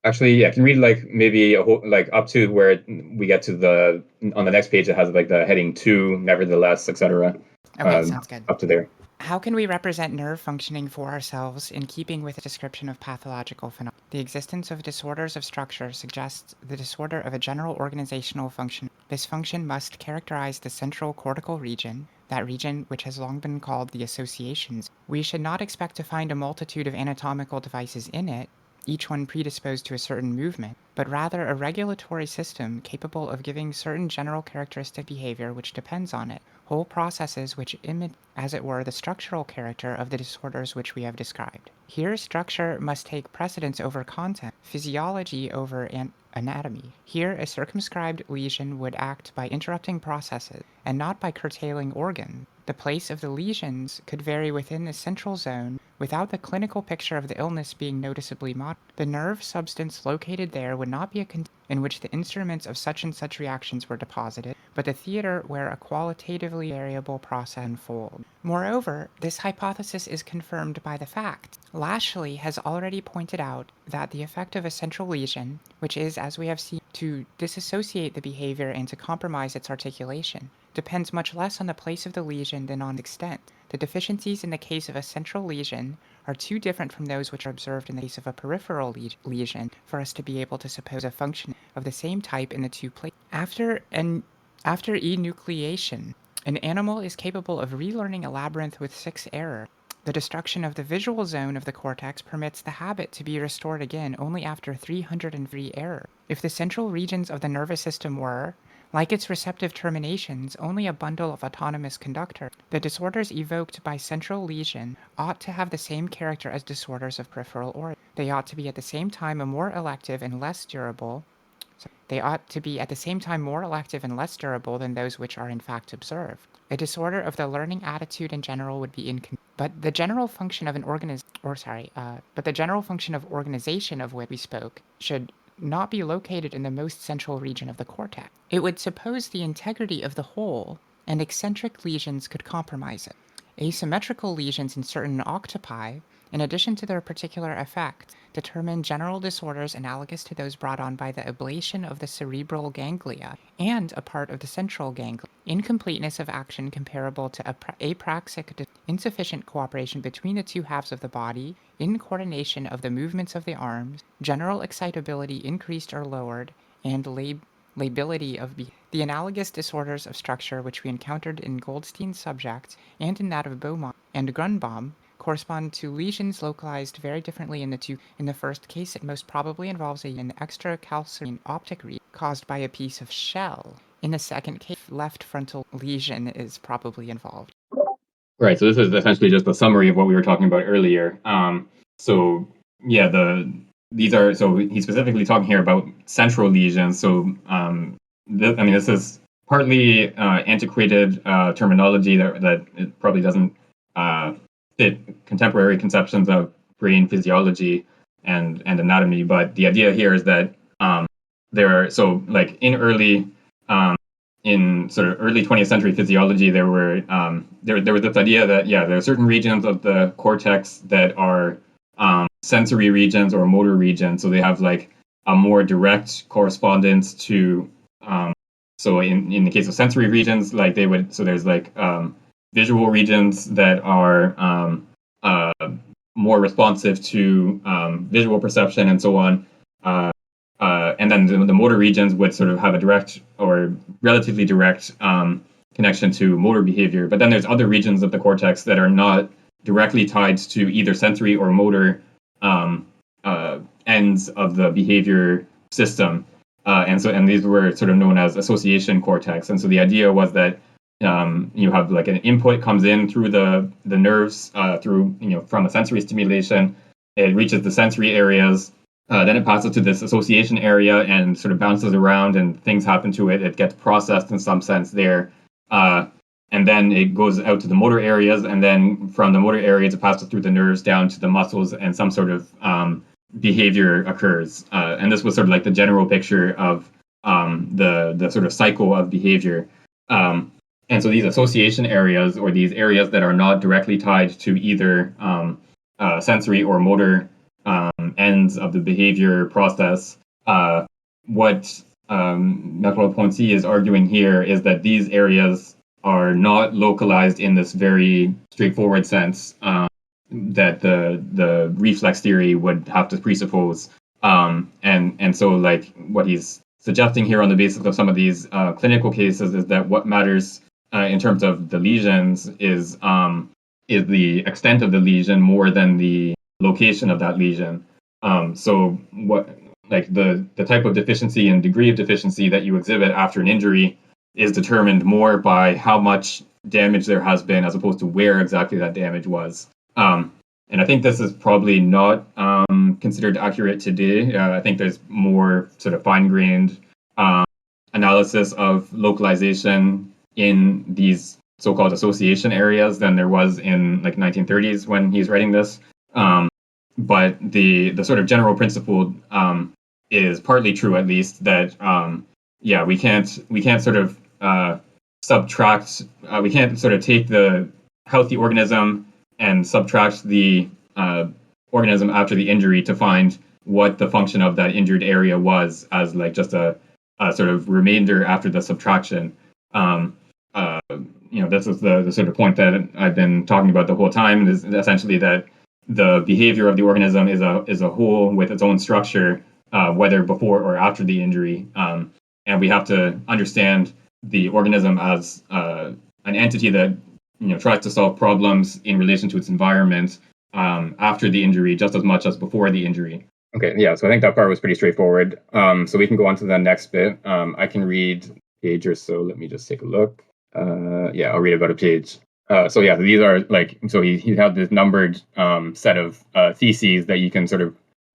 Actually, I can read maybe a whole, up to where we get to on the next page. It has the heading 2, nevertheless, etc. Okay, sounds good. Up to there. How can we represent nerve functioning for ourselves in keeping with the description of pathological phenomena? The existence of disorders of structure suggests the disorder of a general organizational function. This function must characterize the central cortical region, that region which has long been called the associations. We should not expect to find a multitude of anatomical devices in it, each one predisposed to a certain movement, but rather a regulatory system capable of giving certain general characteristic behavior which depends on it, whole processes which imitate, as it were, the structural character of the disorders which we have described. Here structure must take precedence over content, physiology over anatomy. Here a circumscribed lesion would act by interrupting processes, and not by curtailing organs. The place of the lesions could vary within the central zone without the clinical picture of the illness being noticeably modified. The nerve substance located there would not be a container in which the instruments of such and such reactions were deposited, but the theater where a qualitatively variable process unfolds. Moreover, this hypothesis is confirmed by the fact. Lashley has already pointed out that the effect of a central lesion, which is, as we have seen, to disassociate the behavior and to compromise its articulation, depends much less on the place of the lesion than on its extent. The deficiencies in the case of a central lesion are too different from those which are observed in the case of a peripheral lesion for us to be able to suppose a function of the same type in the two places. After enucleation, an animal is capable of relearning a labyrinth with 6 errors. The destruction of the visual zone of the cortex permits the habit to be restored again only after 303 errors. If the central regions of the nervous system were, like its receptive terminations, only a bundle of autonomous conductors, the disorders evoked by central lesion ought to have the same character as disorders of peripheral origin. They ought to be at the same time more elective and less durable than those which are in fact observed. A disorder of the learning attitude in general would be but the general function of organization of which we spoke should not be located in the most central region of the cortex. It would suppose the integrity of the whole, and eccentric lesions could compromise it. Asymmetrical lesions in certain octopi, in addition to their particular effect, determine general disorders analogous to those brought on by the ablation of the cerebral ganglia and a part of the central ganglia. Incompleteness of action comparable to apraxic, insufficient cooperation between the two halves of the body, incoordination of the movements of the arms, general excitability increased or lowered, and lability of the analogous disorders of structure which we encountered in Goldstein's subject and in that of Beaumont and Grunbaum correspond to lesions localized very differently in the two. In the first case, it most probably involves an extracalcine optic region caused by a piece of shell. In the second case, left frontal lesion is probably involved. Right. So this is essentially just a summary of what we were talking about earlier. So yeah, these are, so he's specifically talking here about central lesions. So this is partly antiquated terminology that it probably doesn't fit contemporary conceptions of brain physiology and anatomy. But the idea here is that there are, so like in sort of early 20th century physiology, there was this idea that there are certain regions of the cortex that are sensory regions or motor regions, so they have like a more direct correspondence to so in the case of sensory regions, like they would, so there's like visual regions that are more responsive to visual perception and so on. And then the motor regions would sort of have a direct or relatively direct connection to motor behavior. But then there's other regions of the cortex that are not directly tied to either sensory or motor ends of the behavior system. And these were sort of known as association cortex. And so the idea was that you have like an input comes in through the nerves from a sensory stimulation. It reaches the sensory areas. Then it passes to this association area and sort of bounces around and things happen to it. It gets processed in some sense there. And then it goes out to the motor areas. And then from the motor areas, it passes through the nerves down to the muscles and some sort of behavior occurs. And this was sort of like the general picture of the sort of cycle of behavior. And so these association areas, or these areas that are not directly tied to either sensory or motor ends of the behavior process, what Merleau Ponty is arguing here is that these areas are not localized in this very straightforward sense that the reflex theory would have to presuppose. And so like what he's suggesting here on the basis of some of these clinical cases is that what matters in terms of the lesions is the extent of the lesion more than the location of that lesion. So what, like the type of deficiency and degree of deficiency that you exhibit after an injury is determined more by how much damage there has been as opposed to where exactly that damage was. And I think this is probably not considered accurate today. I think there's more sort of fine-grained analysis of localization in these so-called association areas than there was in like 1930s when he's writing this. But the sort of general principle is partly true, at least, that we can't sort of subtract, we can't sort of take the healthy organism and subtract the organism after the injury to find what the function of that injured area was as like just a sort of remainder after the subtraction. This is the sort of point that I've been talking about the whole time, is essentially that the behavior of the organism is a whole with its own structure, whether before or after the injury. And we have to understand the organism as an entity that tries to solve problems in relation to its environment after the injury just as much as before the injury. Okay, yeah, so I think that part was pretty straightforward. So we can go on to the next bit. I can read a page or so. Let me just take a look. I'll read about a page. These are like, so he had this numbered set of theses that you can sort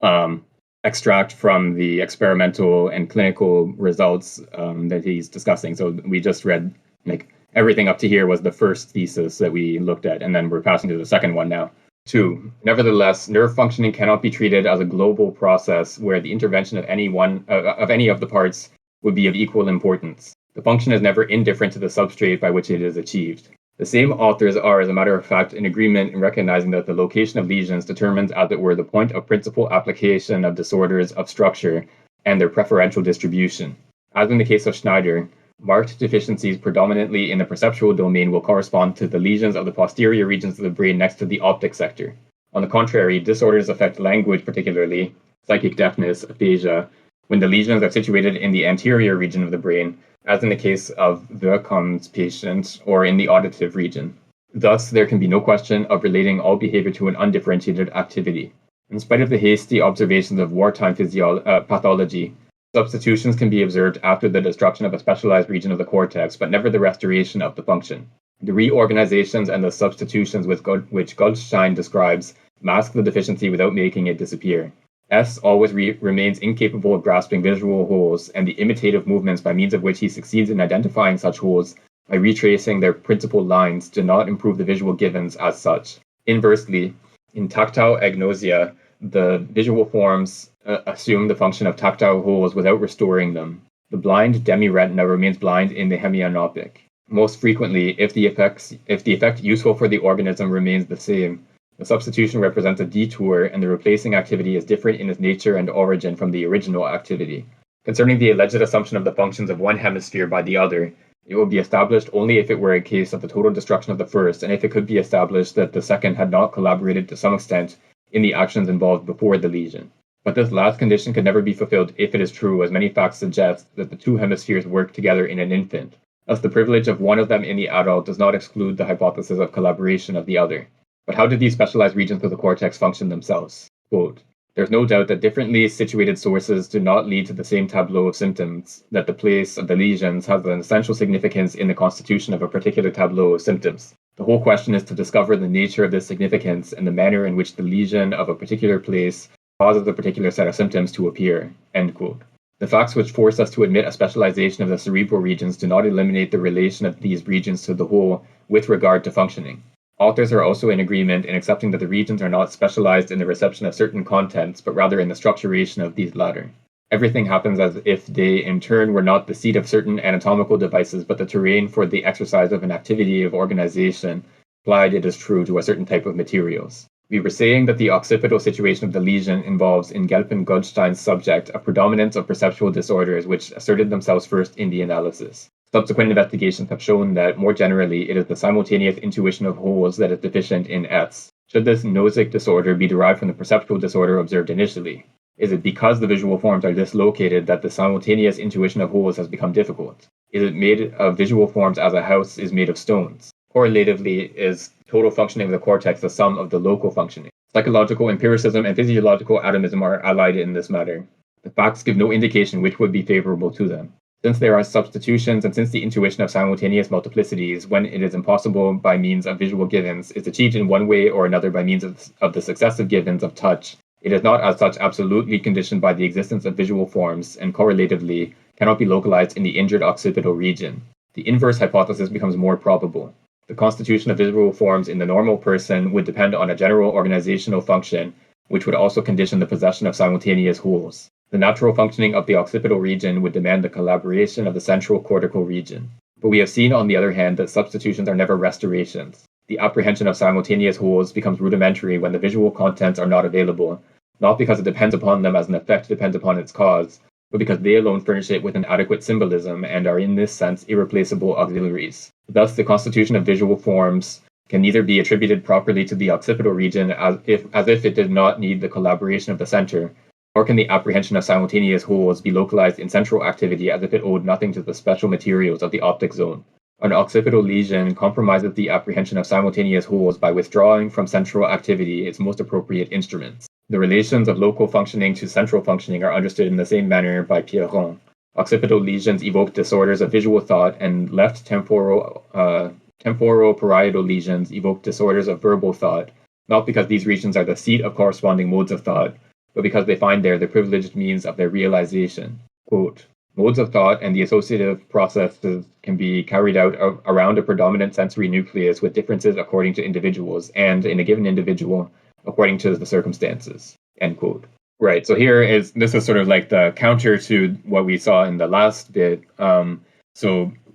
of extract from the experimental and clinical results that he's discussing. So we just read, like, everything up to here was the first thesis that we looked at, and then we're passing to the second one now. 2. Nevertheless, nerve functioning cannot be treated as a global process where the intervention of any of the parts would be of equal importance. The function is never indifferent to the substrate by which it is achieved. The same authors are, as a matter of fact, in agreement in recognizing that the location of lesions determines, as it were, the point of principal application of disorders of structure and their preferential distribution. As in the case of Schneider, marked deficiencies predominantly in the perceptual domain will correspond to the lesions of the posterior regions of the brain next to the optic sector. On the contrary, disorders affect language, particularly psychic deafness, aphasia, when the lesions are situated in the anterior region of the brain, as in the case of Vercombe's patient, or in the auditive region. Thus, there can be no question of relating all behavior to an undifferentiated activity. In spite of the hasty observations of wartime pathology, substitutions can be observed after the destruction of a specialized region of the cortex, but never the restoration of the function. The reorganizations and the substitutions which Goldstein describes mask the deficiency without making it disappear. S always remains incapable of grasping visual wholes, and the imitative movements by means of which he succeeds in identifying such wholes by retracing their principal lines do not improve the visual givens as such. Inversely, in tactile agnosia, the visual forms assume the function of tactile wholes without restoring them. The blind demi-retina remains blind in the hemianopic. Most frequently, if the effect useful for the organism remains the same, the substitution represents a detour, and the replacing activity is different in its nature and origin from the original activity. Concerning the alleged assumption of the functions of one hemisphere by the other, it would be established only if it were a case of the total destruction of the first, and if it could be established that the second had not collaborated to some extent in the actions involved before the lesion. But this last condition could never be fulfilled if it is true, as many facts suggest, that the two hemispheres work together in an infant. Thus, the privilege of one of them in the adult does not exclude the hypothesis of collaboration of the other. But how do these specialized regions of the cortex function themselves? Quote, "There's no doubt that differently situated sources do not lead to the same tableau of symptoms, that the place of the lesions has an essential significance in the constitution of a particular tableau of symptoms. The whole question is to discover the nature of this significance and the manner in which the lesion of a particular place causes a particular set of symptoms to appear." End quote. The facts which force us to admit a specialization of the cerebral regions do not eliminate the relation of these regions to the whole with regard to functioning. Authors are also in agreement in accepting that the regions are not specialized in the reception of certain contents, but rather in the structuration of these latter. Everything happens as if they, in turn, were not the seat of certain anatomical devices, but the terrain for the exercise of an activity of organization, applied, it is true, to a certain type of materials. We were saying that the occipital situation of the lesion involves, in Gelpen-Goldstein's subject, a predominance of perceptual disorders which asserted themselves first in the analysis. Subsequent investigations have shown that, more generally, it is the simultaneous intuition of wholes that is deficient in S. Should this nosic disorder be derived from the perceptual disorder observed initially? Is it because the visual forms are dislocated that the simultaneous intuition of wholes has become difficult? Is it made of visual forms as a house is made of stones? Correlatively, is total functioning of the cortex the sum of the local functioning? Psychological empiricism and physiological atomism are allied in this matter. The facts give no indication which would be favorable to them. Since there are substitutions, and since the intuition of simultaneous multiplicities, when it is impossible by means of visual givens, is achieved in one way or another by means of the successive givens of touch, it is not as such absolutely conditioned by the existence of visual forms, and correlatively cannot be localized in the injured occipital region. The inverse hypothesis becomes more probable. The constitution of visual forms in the normal person would depend on a general organizational function, which would also condition the possession of simultaneous wholes. The natural functioning of the occipital region would demand the collaboration of the central cortical region. But we have seen, on the other hand, that substitutions are never restorations. The apprehension of simultaneous wholes becomes rudimentary when the visual contents are not available, not because it depends upon them as an effect depends upon its cause, but because they alone furnish it with an adequate symbolism and are in this sense irreplaceable auxiliaries. Thus, the constitution of visual forms can neither be attributed properly to the occipital region as if it did not need the collaboration of the center, nor can the apprehension of simultaneous wholes be localized in central activity as if it owed nothing to the special materials of the optic zone. An occipital lesion compromises the apprehension of simultaneous wholes by withdrawing from central activity its most appropriate instruments. The relations of local functioning to central functioning are understood in the same manner by Pierron. Occipital lesions evoke disorders of visual thought, and left temporal-parietal lesions evoke disorders of verbal thought, not because these regions are the seat of corresponding modes of thought, but because they find there the privileged means of their realization. Quote, "Modes of thought and the associative processes can be carried out around a predominant sensory nucleus with differences according to individuals, and in a given individual, according to the circumstances." End quote. Right, so this is sort of like the counter to what we saw in the last bit. On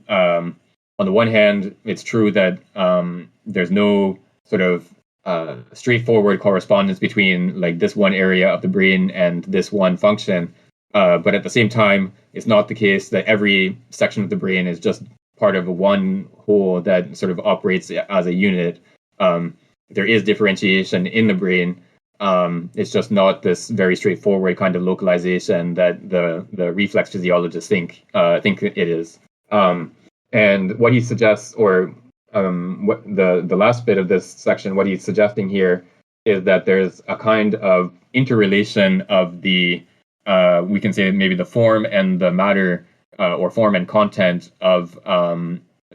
the one hand, it's true that there's no sort of straightforward correspondence between like this one area of the brain and this one function. But at the same time, it's not the case that every section of the brain is just part of one whole that sort of operates as a unit. There is differentiation in the brain. It's just not this very straightforward kind of localization that the reflex physiologists think it is. And what he suggests, or what the last bit of this section, what he's suggesting here is that there's a kind of interrelation of the we can say maybe the form and the matter, or form and content of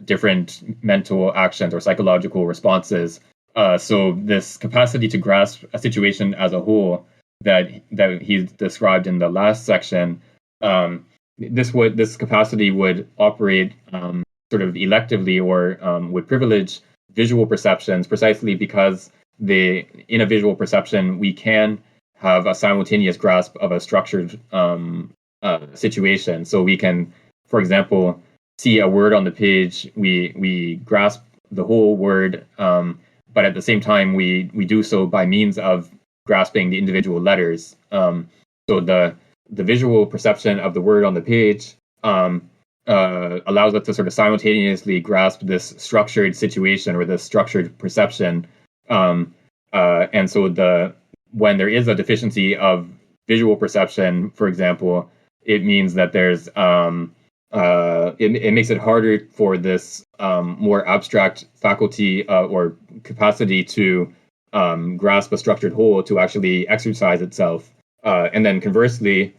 different mental actions or psychological responses. So this capacity to grasp a situation as a whole that he described in the last section, this capacity would operate sort of electively, or would privilege visual perceptions, precisely because in a visual perception we can have a simultaneous grasp of a structured situation. So we can, for example, see a word on the page, we grasp the whole word, but at the same time we do so by means of grasping the individual letters. So the visual perception of the word on the page allows us to sort of simultaneously grasp this structured situation or this structured perception. And so when there is a deficiency of visual perception, for example, it means that there's it makes it harder for this more abstract faculty or capacity to grasp a structured whole to actually exercise itself. And then conversely,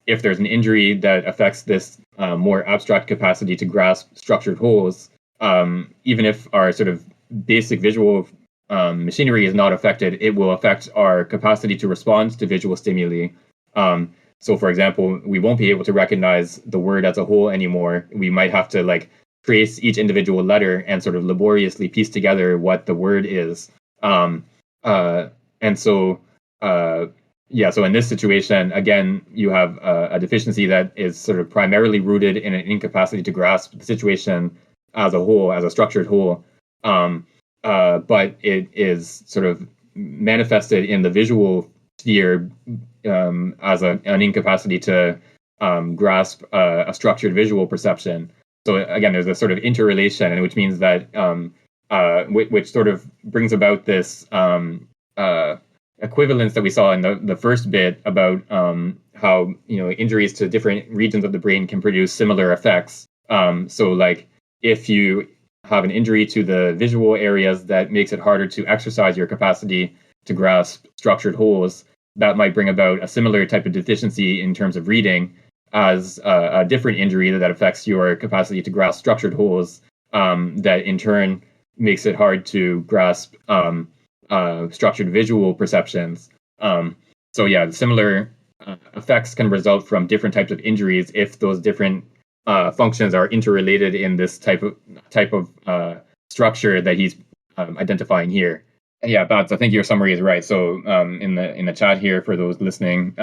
if there's an injury that affects this more abstract capacity to grasp structured wholes, even if our sort of basic visual machinery is not affected, it will affect our capacity to respond to visual stimuli. So, for example, we won't be able to recognize the word as a whole anymore. We might have to trace each individual letter and sort of laboriously piece together what the word is. And so, so in this situation, again, you have a deficiency that is sort of primarily rooted in an incapacity to grasp the situation as a whole, as a structured whole. But it is sort of manifested in the visual sphere as an incapacity to grasp a structured visual perception. So again, there's a sort of interrelation, which means that which sort of brings about this equivalence that we saw in the first bit about how injuries to different regions of the brain can produce similar effects. So if you have an injury to the visual areas that makes it harder to exercise your capacity to grasp structured wholes, that might bring about a similar type of deficiency in terms of reading as a different injury that affects your capacity to grasp structured wholes, that in turn makes it hard to grasp structured visual perceptions. Similar effects can result from different types of injuries if those different functions are interrelated in this type of structure that he's identifying here. Yeah, Bats, I think your summary is right. So in the chat here for those listening,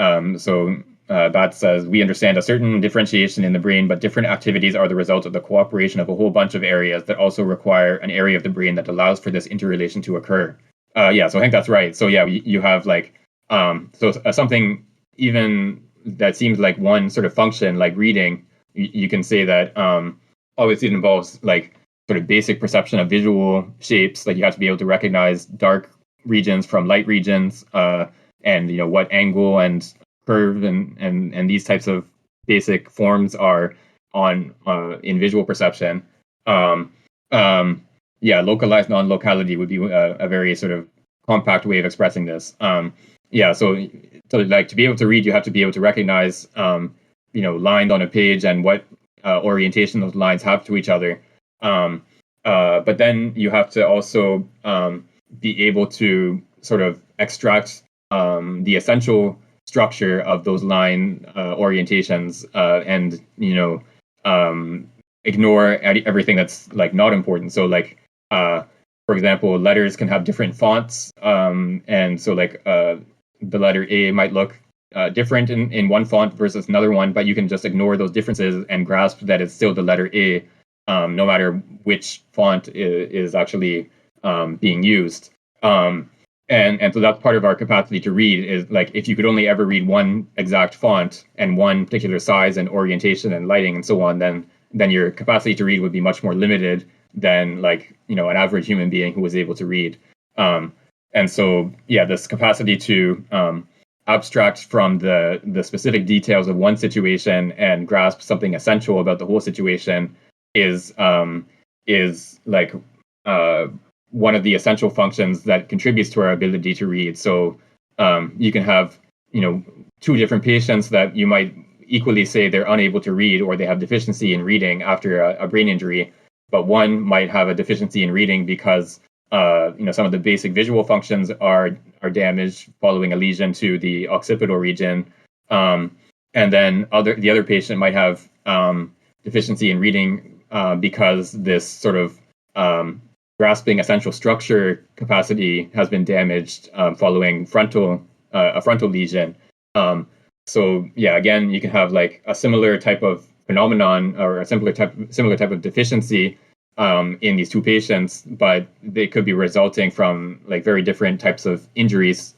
Bats says, we understand a certain differentiation in the brain, but different activities are the result of the cooperation of a whole bunch of areas that also require an area of the brain that allows for this interrelation to occur. So I think that's right. So yeah, you have something even that seems like one sort of function, like reading, you can say that obviously it involves sort of basic perception of visual shapes. Like you have to be able to recognize dark regions from light regions, and what angle and curve and these types of basic forms are on in visual perception. Localized non-locality would be a very sort of compact way of expressing this. So to be able to read, you have to be able to recognize lines on a page and what orientation those lines have to each other. But then you have to also be able to sort of extract the essential structure of those line orientations and ignore everything that's not important. So for example, letters can have different fonts, and so the letter A might look different in one font versus another one, but you can just ignore those differences and grasp that it's still the letter A, no matter which font is actually being used. And so that's part of our capacity to read is if you could only ever read one exact font and one particular size and orientation and lighting and so on, then your capacity to read would be much more limited than an average human being who was able to read. And so this capacity to abstract from the specific details of one situation and grasp something essential about the whole situation is is like one of the essential functions that contributes to our ability to read. So you can have, two different patients that you might equally say they're unable to read or they have deficiency in reading after a brain injury, but one might have a deficiency in reading because some of the basic visual functions are damaged following a lesion to the occipital region, and then the other patient might have deficiency in reading because this sort of grasping essential structure capacity has been damaged following a frontal lesion. So yeah, again, you can have like a similar type of phenomenon or a similar type of deficiency in these two patients, but they could be resulting from like very different types of injuries,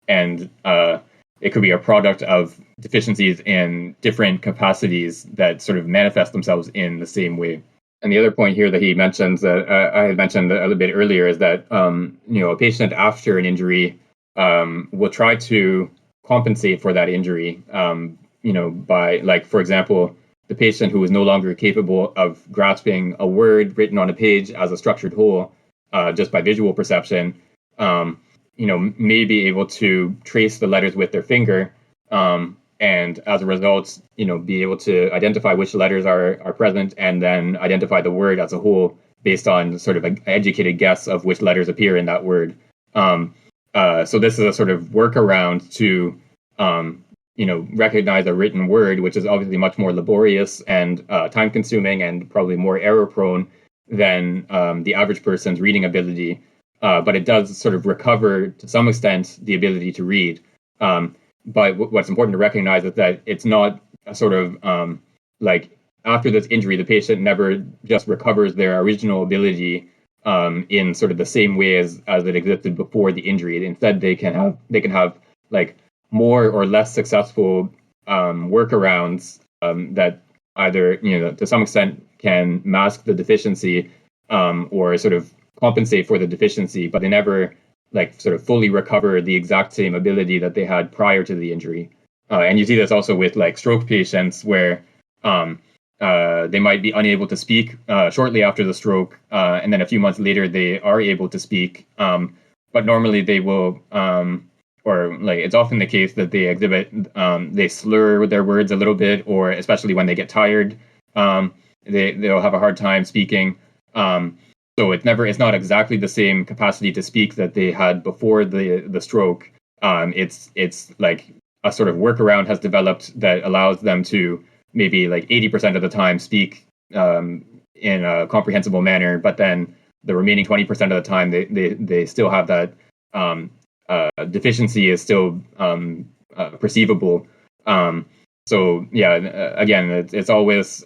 and it could be a product of deficiencies in different capacities that sort of manifest themselves in the same way. And the other point here that he mentions that I had mentioned a little bit earlier is that a patient after an injury will try to compensate for that injury, by, like, for example, the patient who is no longer capable of grasping a word written on a page as a structured whole just by visual perception, may be able to trace the letters with their finger, and as a result, be able to identify which letters are present and then identify the word as a whole based on sort of an educated guess of which letters appear in that word. So this is a sort of workaround to, recognize a written word, which is obviously much more laborious and time-consuming and probably more error-prone than the average person's reading ability. But it does sort of recover, to some extent, the ability to read. But what's important to recognize is that it's not a sort of like after this injury, the patient never just recovers their original ability in sort of the same way as it existed before the injury. Instead, they can have like more or less successful workarounds that either to some extent can mask the deficiency or sort of compensate for the deficiency, but they never like sort of fully recover the exact same ability that they had prior to the injury. And you see this also with like stroke patients where they might be unable to speak shortly after the stroke, and then a few months later they are able to speak. But normally they will, or like it's often the case that they they slur their words a little bit, or especially when they get tired, they'll have a hard time speaking. So it's not exactly the same capacity to speak that they had before the stroke. It's like a sort of workaround has developed that allows them to maybe like 80% of the time speak in a comprehensible manner, but then the remaining 20% of the time they still have that deficiency is still perceivable. So yeah, again, it's always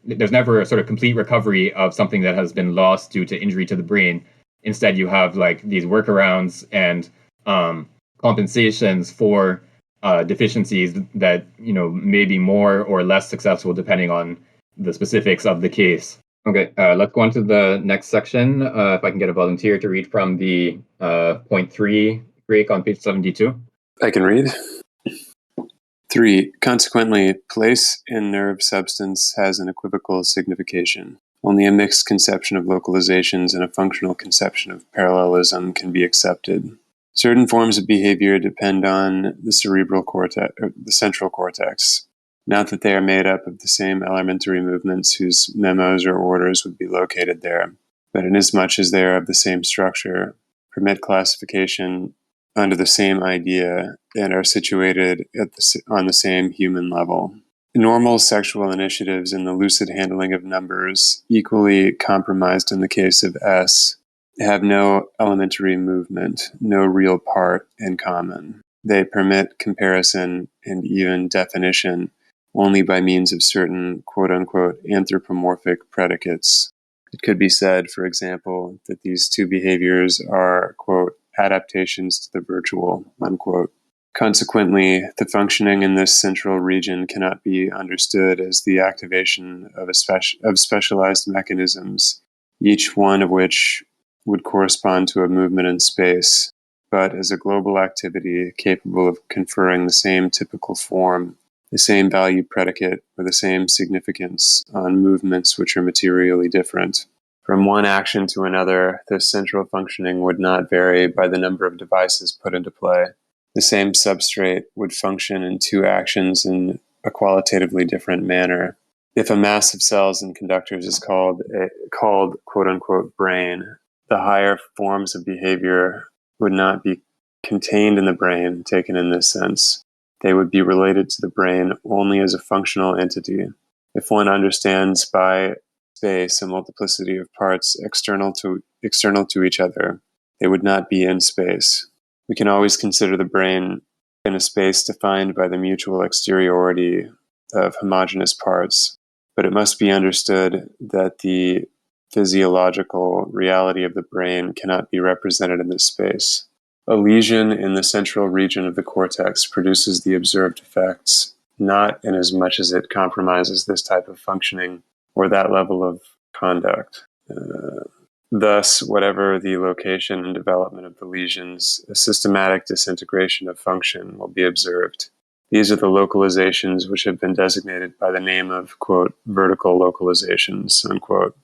there's never a sort of complete recovery of something that has been lost due to injury to the brain. Instead, you have like these workarounds and compensations for deficiencies that may be more or less successful depending on the specifics of the case. Okay, let's go on to the next section. If I can get a volunteer to read from the point 3 break on page 72. I can read. 3. Consequently, place in nerve substance has an equivocal signification. Only a mixed conception of localizations and a functional conception of parallelism can be accepted. Certain forms of behavior depend on the cerebral cortex, or the central cortex. Not that they are made up of the same elementary movements whose memos or orders would be located there, but inasmuch as they are of the same structure, permit classification under the same idea and are situated on the same human level. Normal sexual initiatives in the lucid handling of numbers, equally compromised in the case of S, have no elementary movement, no real part in common. They permit comparison and even definition only by means of certain quote-unquote anthropomorphic predicates. It could be said, for example, that these two behaviors are, quote, adaptations to the virtual, unquote. Consequently, the functioning in this central region cannot be understood as the activation of specialized mechanisms, each one of which would correspond to a movement in space, but as a global activity capable of conferring the same typical form, the same value predicate, or the same significance on movements which are materially different. From one action to another, this central functioning would not vary by the number of devices put into play. The same substrate would function in two actions in a qualitatively different manner. If a mass of cells and conductors is called quote-unquote brain, the higher forms of behavior would not be contained in the brain, taken in this sense. They would be related to the brain only as a functional entity. If one understands by space a multiplicity of parts external to each other, they would not be in space. We can always consider the brain in a space defined by the mutual exteriority of homogeneous parts, but it must be understood that the physiological reality of the brain cannot be represented in this space. A lesion in the central region of the cortex produces the observed effects, not inasmuch as it compromises this type of functioning or that level of conduct. Thus, whatever the location and development of the lesions, a systematic disintegration of function will be observed. These are the localizations which have been designated by the name of, quote, vertical localizations, unquote.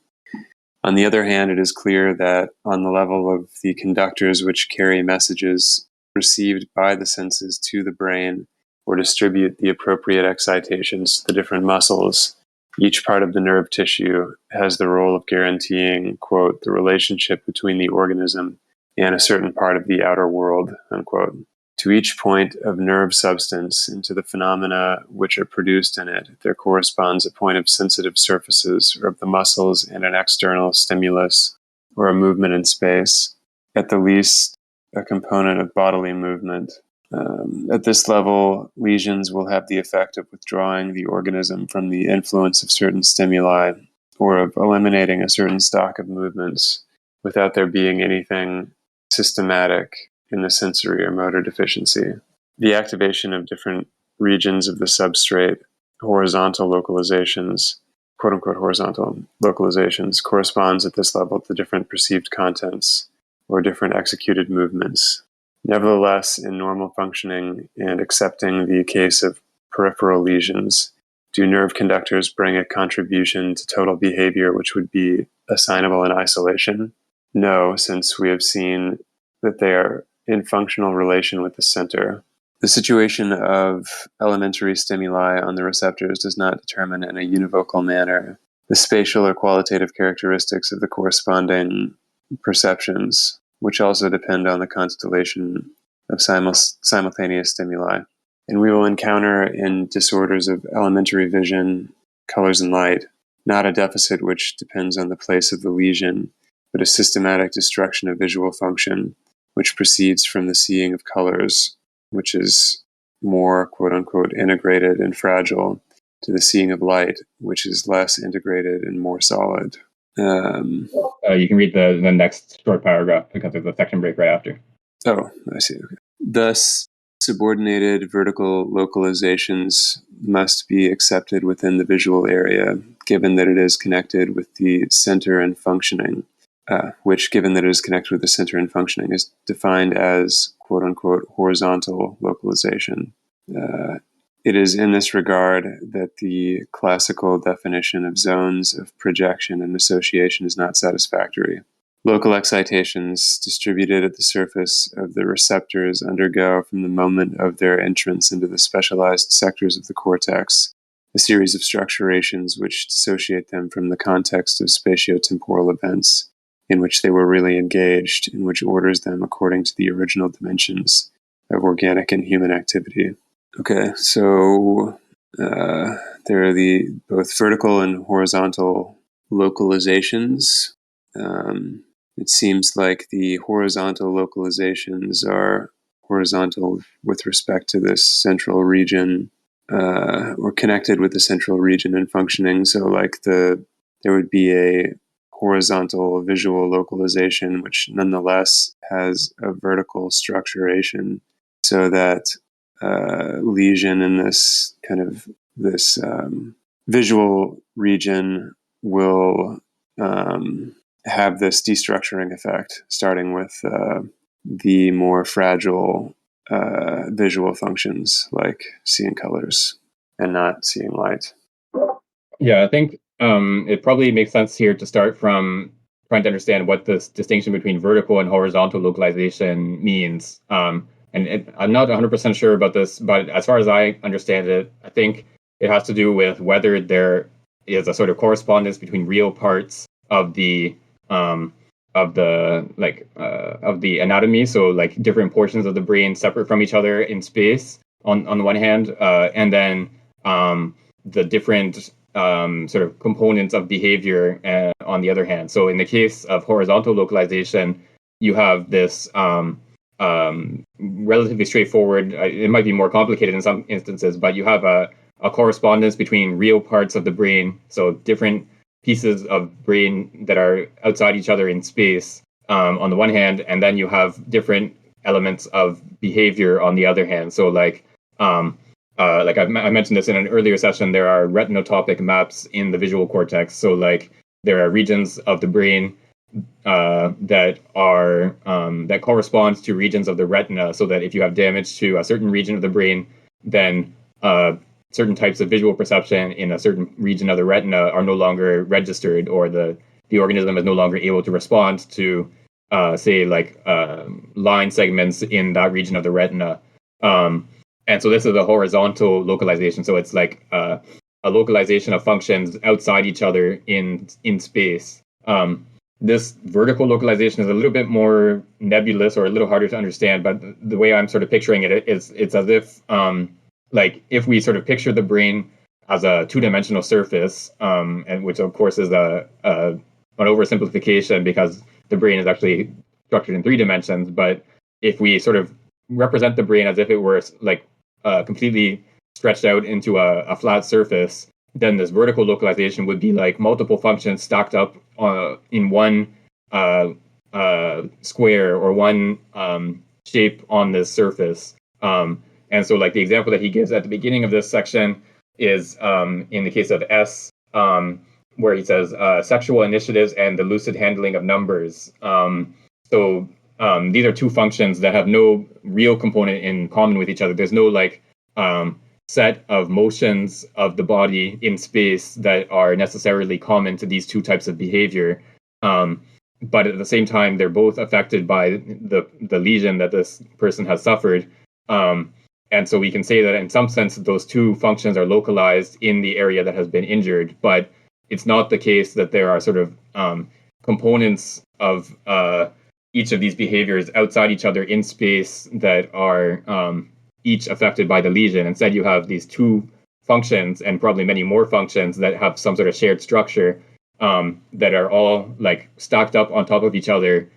On the other hand, it is clear that on the level of the conductors which carry messages received by the senses to the brain or distribute the appropriate excitations to the different muscles, each part of the nerve tissue has the role of guaranteeing, quote, the relationship between the organism and a certain part of the outer world, unquote. To each point of nerve substance and to the phenomena which are produced in it, there corresponds a point of sensitive surfaces or of the muscles and an external stimulus or a movement in space, at the least a component of bodily movement. At this level, lesions will have the effect of withdrawing the organism from the influence of certain stimuli or of eliminating a certain stock of movements without there being anything systematic in the sensory or motor deficiency. The activation of different regions of the substrate, horizontal localizations, quote-unquote horizontal localizations, corresponds at this level to different perceived contents or different executed movements. Nevertheless, in normal functioning and accepting the case of peripheral lesions, do nerve conductors bring a contribution to total behavior which would be assignable in isolation? No, since we have seen that they are in functional relation with the center. The situation of elementary stimuli on the receptors does not determine in a univocal manner the spatial or qualitative characteristics of the corresponding perceptions, which also depend on the constellation of simultaneous stimuli. And we will encounter in disorders of elementary vision, colors and light, not a deficit which depends on the place of the lesion, but a systematic destruction of visual function, which proceeds from the seeing of colors, which is more, quote-unquote, integrated and fragile, to the seeing of light, which is less integrated and more solid. You can read the next short paragraph because there's a section break right after. Oh, I see. Okay. Thus, subordinated vertical localizations must be accepted within the visual area, given that it is connected with the center and functioning, which, given that it is connected with the center and functioning, is defined as, quote-unquote, horizontal localization. It is in this regard that the classical definition of zones of projection and association is not satisfactory. Local excitations distributed at the surface of the receptors undergo, from the moment of their entrance into the specialized sectors of the cortex, a series of structurations which dissociate them from the context of spatiotemporal events in which they were really engaged, and which orders them according to the original dimensions of organic and human activity. Okay, so there are the both vertical and horizontal localizations. It seems like the horizontal localizations are horizontal with respect to this central region, or connected with the central region and functioning. So, like there would be a horizontal visual localization, which nonetheless has a vertical structuration, so that lesion in this kind of this visual region will have this destructuring effect, starting with the more fragile visual functions like seeing colors and not seeing light. Yeah, I think it probably makes sense here to start from trying to understand what this distinction between vertical and horizontal localization means. I'm not 100% sure about this, but as far as I understand it, I think it has to do with whether there is a sort of correspondence between real parts of the of the anatomy, so like different portions of the brain separate from each other in space on the one hand, and then the different sort of components of behavior on the other hand. So in the case of horizontal localization, you have this relatively straightforward. It might be more complicated in some instances, but you have a correspondence between real parts of the brain, so different pieces of brain that are outside each other in space on the one hand, and then you have different elements of behavior on the other hand. So like I mentioned this in an earlier session, there are retinotopic maps in the visual cortex. So like there are regions of the brain that corresponds to regions of the retina, so that if you have damage to a certain region of the brain, then certain types of visual perception in a certain region of the retina are no longer registered, or the organism is no longer able to respond to, say, like line segments in that region of the retina. And so this is a horizontal localization. So it's like a localization of functions outside each other in space. This vertical localization is a little bit more nebulous or a little harder to understand, but the way I'm sort of picturing it is it's as if like if we sort of picture the brain as a two-dimensional surface, and which of course is an oversimplification because the brain is actually structured in 3 dimensions. But if we sort of represent the brain as if it were like completely stretched out into a flat surface, then this vertical localization would be like multiple functions stacked up in one square or one shape on this surface. And so like the example that he gives at the beginning of this section is in the case of S, where he says sexual initiatives and the lucid handling of numbers. So these are 2 functions that have no real component in common with each other. There's no like set of motions of the body in space that are necessarily common to these 2 types of behavior. But at the same time, they're both affected by the lesion that this person has suffered. And so we can say that in some sense, those 2 functions are localized in the area that has been injured, but it's not the case that there are sort of components of each of these behaviors outside each other in space that are each affected by the lesion. Instead, you have these 2 functions and probably many more functions that have some sort of shared structure that are all like stacked up on top of each other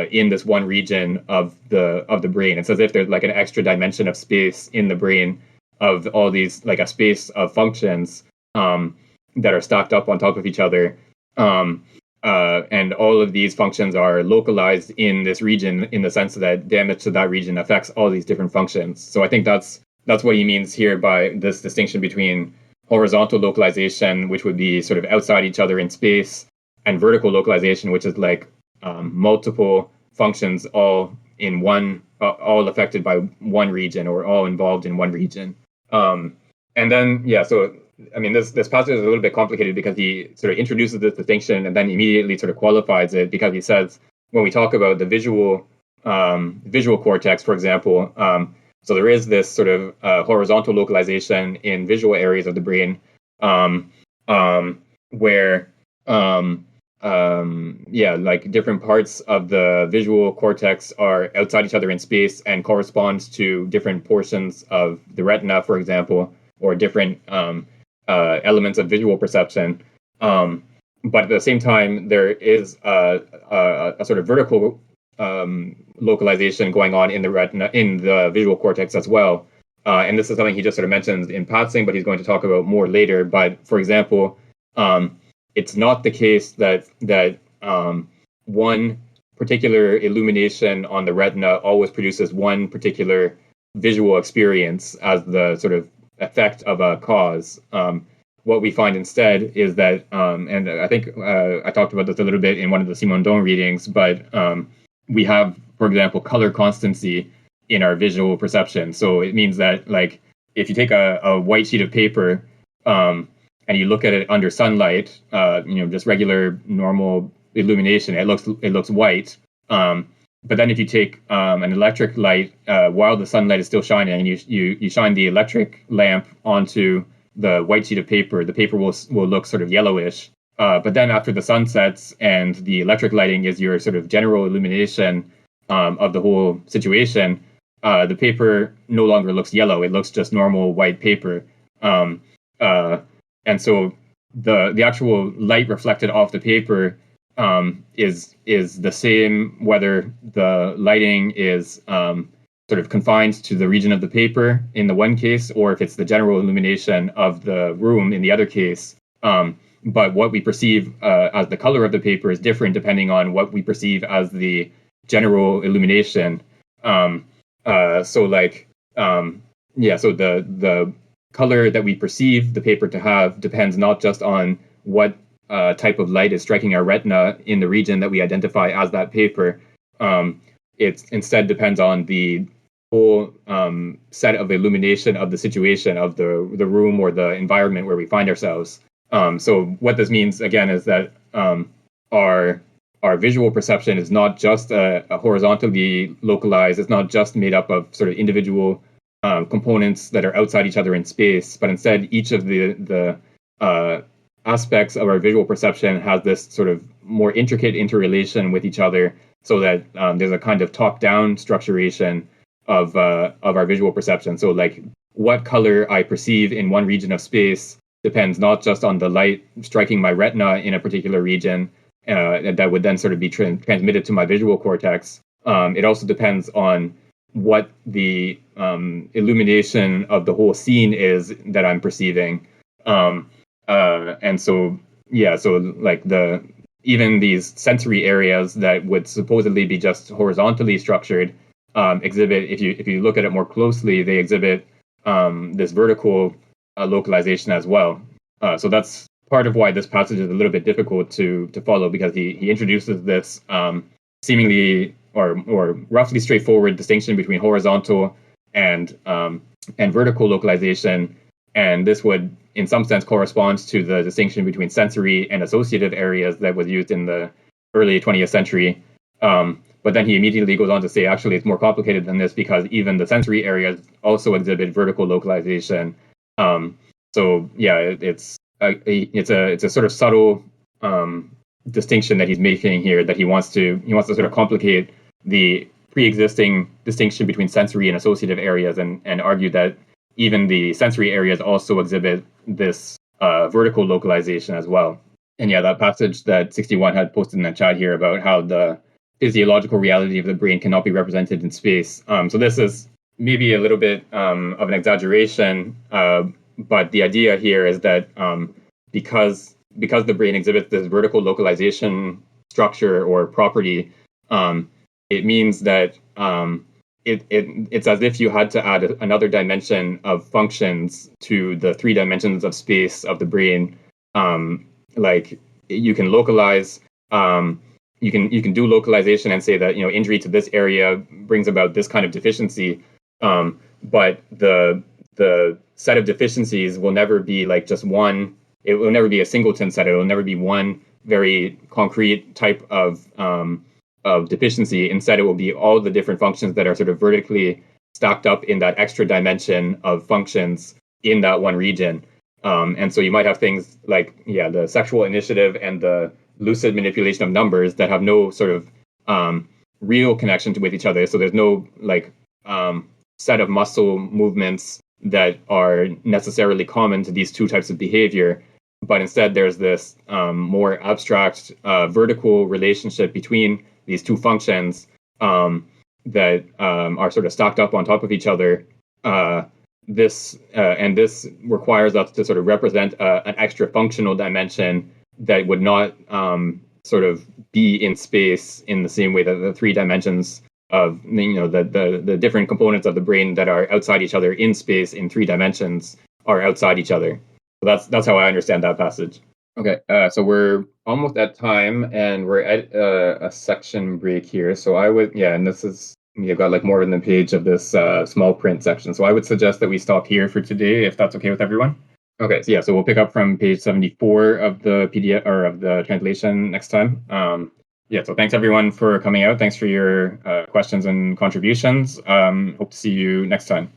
in this one region of the brain. It's as if there's like an extra dimension of space in the brain of all these, like a space of functions that are stacked up on top of each other. And all of these functions are localized in this region in the sense that damage to that region affects all these different functions. So I think that's what he means here by this distinction between horizontal localization, which would be sort of outside each other in space, and vertical localization, which is like multiple functions all in one, all affected by one region or all involved in one region. And then, yeah, so I mean, this passage is a little bit complicated because he sort of introduces this distinction and then immediately sort of qualifies it, because he says when we talk about the visual cortex, for example, so there is this sort of horizontal localization in visual areas of the brain where like different parts of the visual cortex are outside each other in space and corresponds to different portions of the retina, for example, or different elements of visual perception. But at the same time, there is a sort of vertical localization going on in the retina, in the visual cortex as well. And this is something he just sort of mentions in passing, but he's going to talk about more later. But for example, it's not the case that one particular illumination on the retina always produces one particular visual experience as the sort of effect of a cause. What we find instead is that, and I think I talked about this a little bit in one of the Simondon readings, but we have, for example, color constancy in our visual perception. So it means that, like, if you take a white sheet of paper and you look at it under sunlight, just regular, normal, illumination. It looks white. But then if you take an electric light while the sunlight is still shining, and you shine the electric lamp onto the white sheet of paper, the paper will look sort of yellowish. But then after the sun sets and the electric lighting is your sort of general illumination of the whole situation, the paper no longer looks yellow. It looks just normal white paper. And so the actual light reflected off the paper is the same whether the lighting is sort of confined to the region of the paper in the one case, or if it's the general illumination of the room in the other case. But what we perceive as the color of the paper is different depending on what we perceive as the general illumination. So the color that we perceive the paper to have depends not just on what type of light is striking our retina in the region that we identify as that paper. It instead depends on the whole set of illumination of the situation of the room or the environment where we find ourselves. So what this means again is that our visual perception is not just a horizontally localized. It's not just made up of sort of individual components that are outside each other in space, but instead each of the aspects of our visual perception has this sort of more intricate interrelation with each other, so that there's a kind of top-down structuration of our visual perception. So like what color I perceive in one region of space depends not just on the light striking my retina in a particular region that would then sort of be transmitted to my visual cortex. It also depends on what the illumination of the whole scene is that I'm perceiving. And so like even these sensory areas that would supposedly be just horizontally structured exhibit, if you look at it more closely, they exhibit this vertical localization as well. So that's part of why this passage is a little bit difficult to follow, because he introduces this seemingly or roughly straightforward distinction between horizontal and vertical localization, and this would in some sense corresponds to the distinction between sensory and associative areas that was used in the early 20th century. But then he immediately goes on to say, actually, it's more complicated than this, because even the sensory areas also exhibit vertical localization. So yeah, it's a sort of subtle distinction that he's making here, that he wants to sort of complicate the pre-existing distinction between sensory and associative areas, and argue that even the sensory areas also exhibit this vertical localization as well. And yeah, that passage that 61 had posted in the chat here about how the physiological reality of the brain cannot be represented in space. So this is maybe a little bit of an exaggeration, but the idea here is that because the brain exhibits this vertical localization structure or property, it means that it's as if you had to add another dimension of functions to the three dimensions of space of the brain. Like you can localize, you can do localization and say that injury to this area brings about this kind of deficiency, but the set of deficiencies will never be like just one. It will never be a singleton set. It will never be one very concrete type of deficiency. Instead, it will be all the different functions that are sort of vertically stacked up in that extra dimension of functions in that one region. And so you might have things like, the sexual initiative and the lucid manipulation of numbers that have no sort of real connection with each other. So there's no set of muscle movements that are necessarily common to these two types of behavior. But instead, there's this more abstract vertical relationship between these two functions that are sort of stacked up on top of each other. This requires us to sort of represent an extra functional dimension that would not sort of be in space in the same way that the three dimensions of the different components of the brain that are outside each other in space in three dimensions are outside each other. So that's how I understand that passage. Okay, so we're almost at time, and we're at a section break here. So I would, and this is, you've got like more than a page of this small print section. So I would suggest that we stop here for today, if that's okay with everyone. Okay, so yeah, so we'll pick up from page 74 of the PDF or of the translation next time. Yeah, so thanks everyone for coming out. Thanks for your questions and contributions. Hope to see you next time.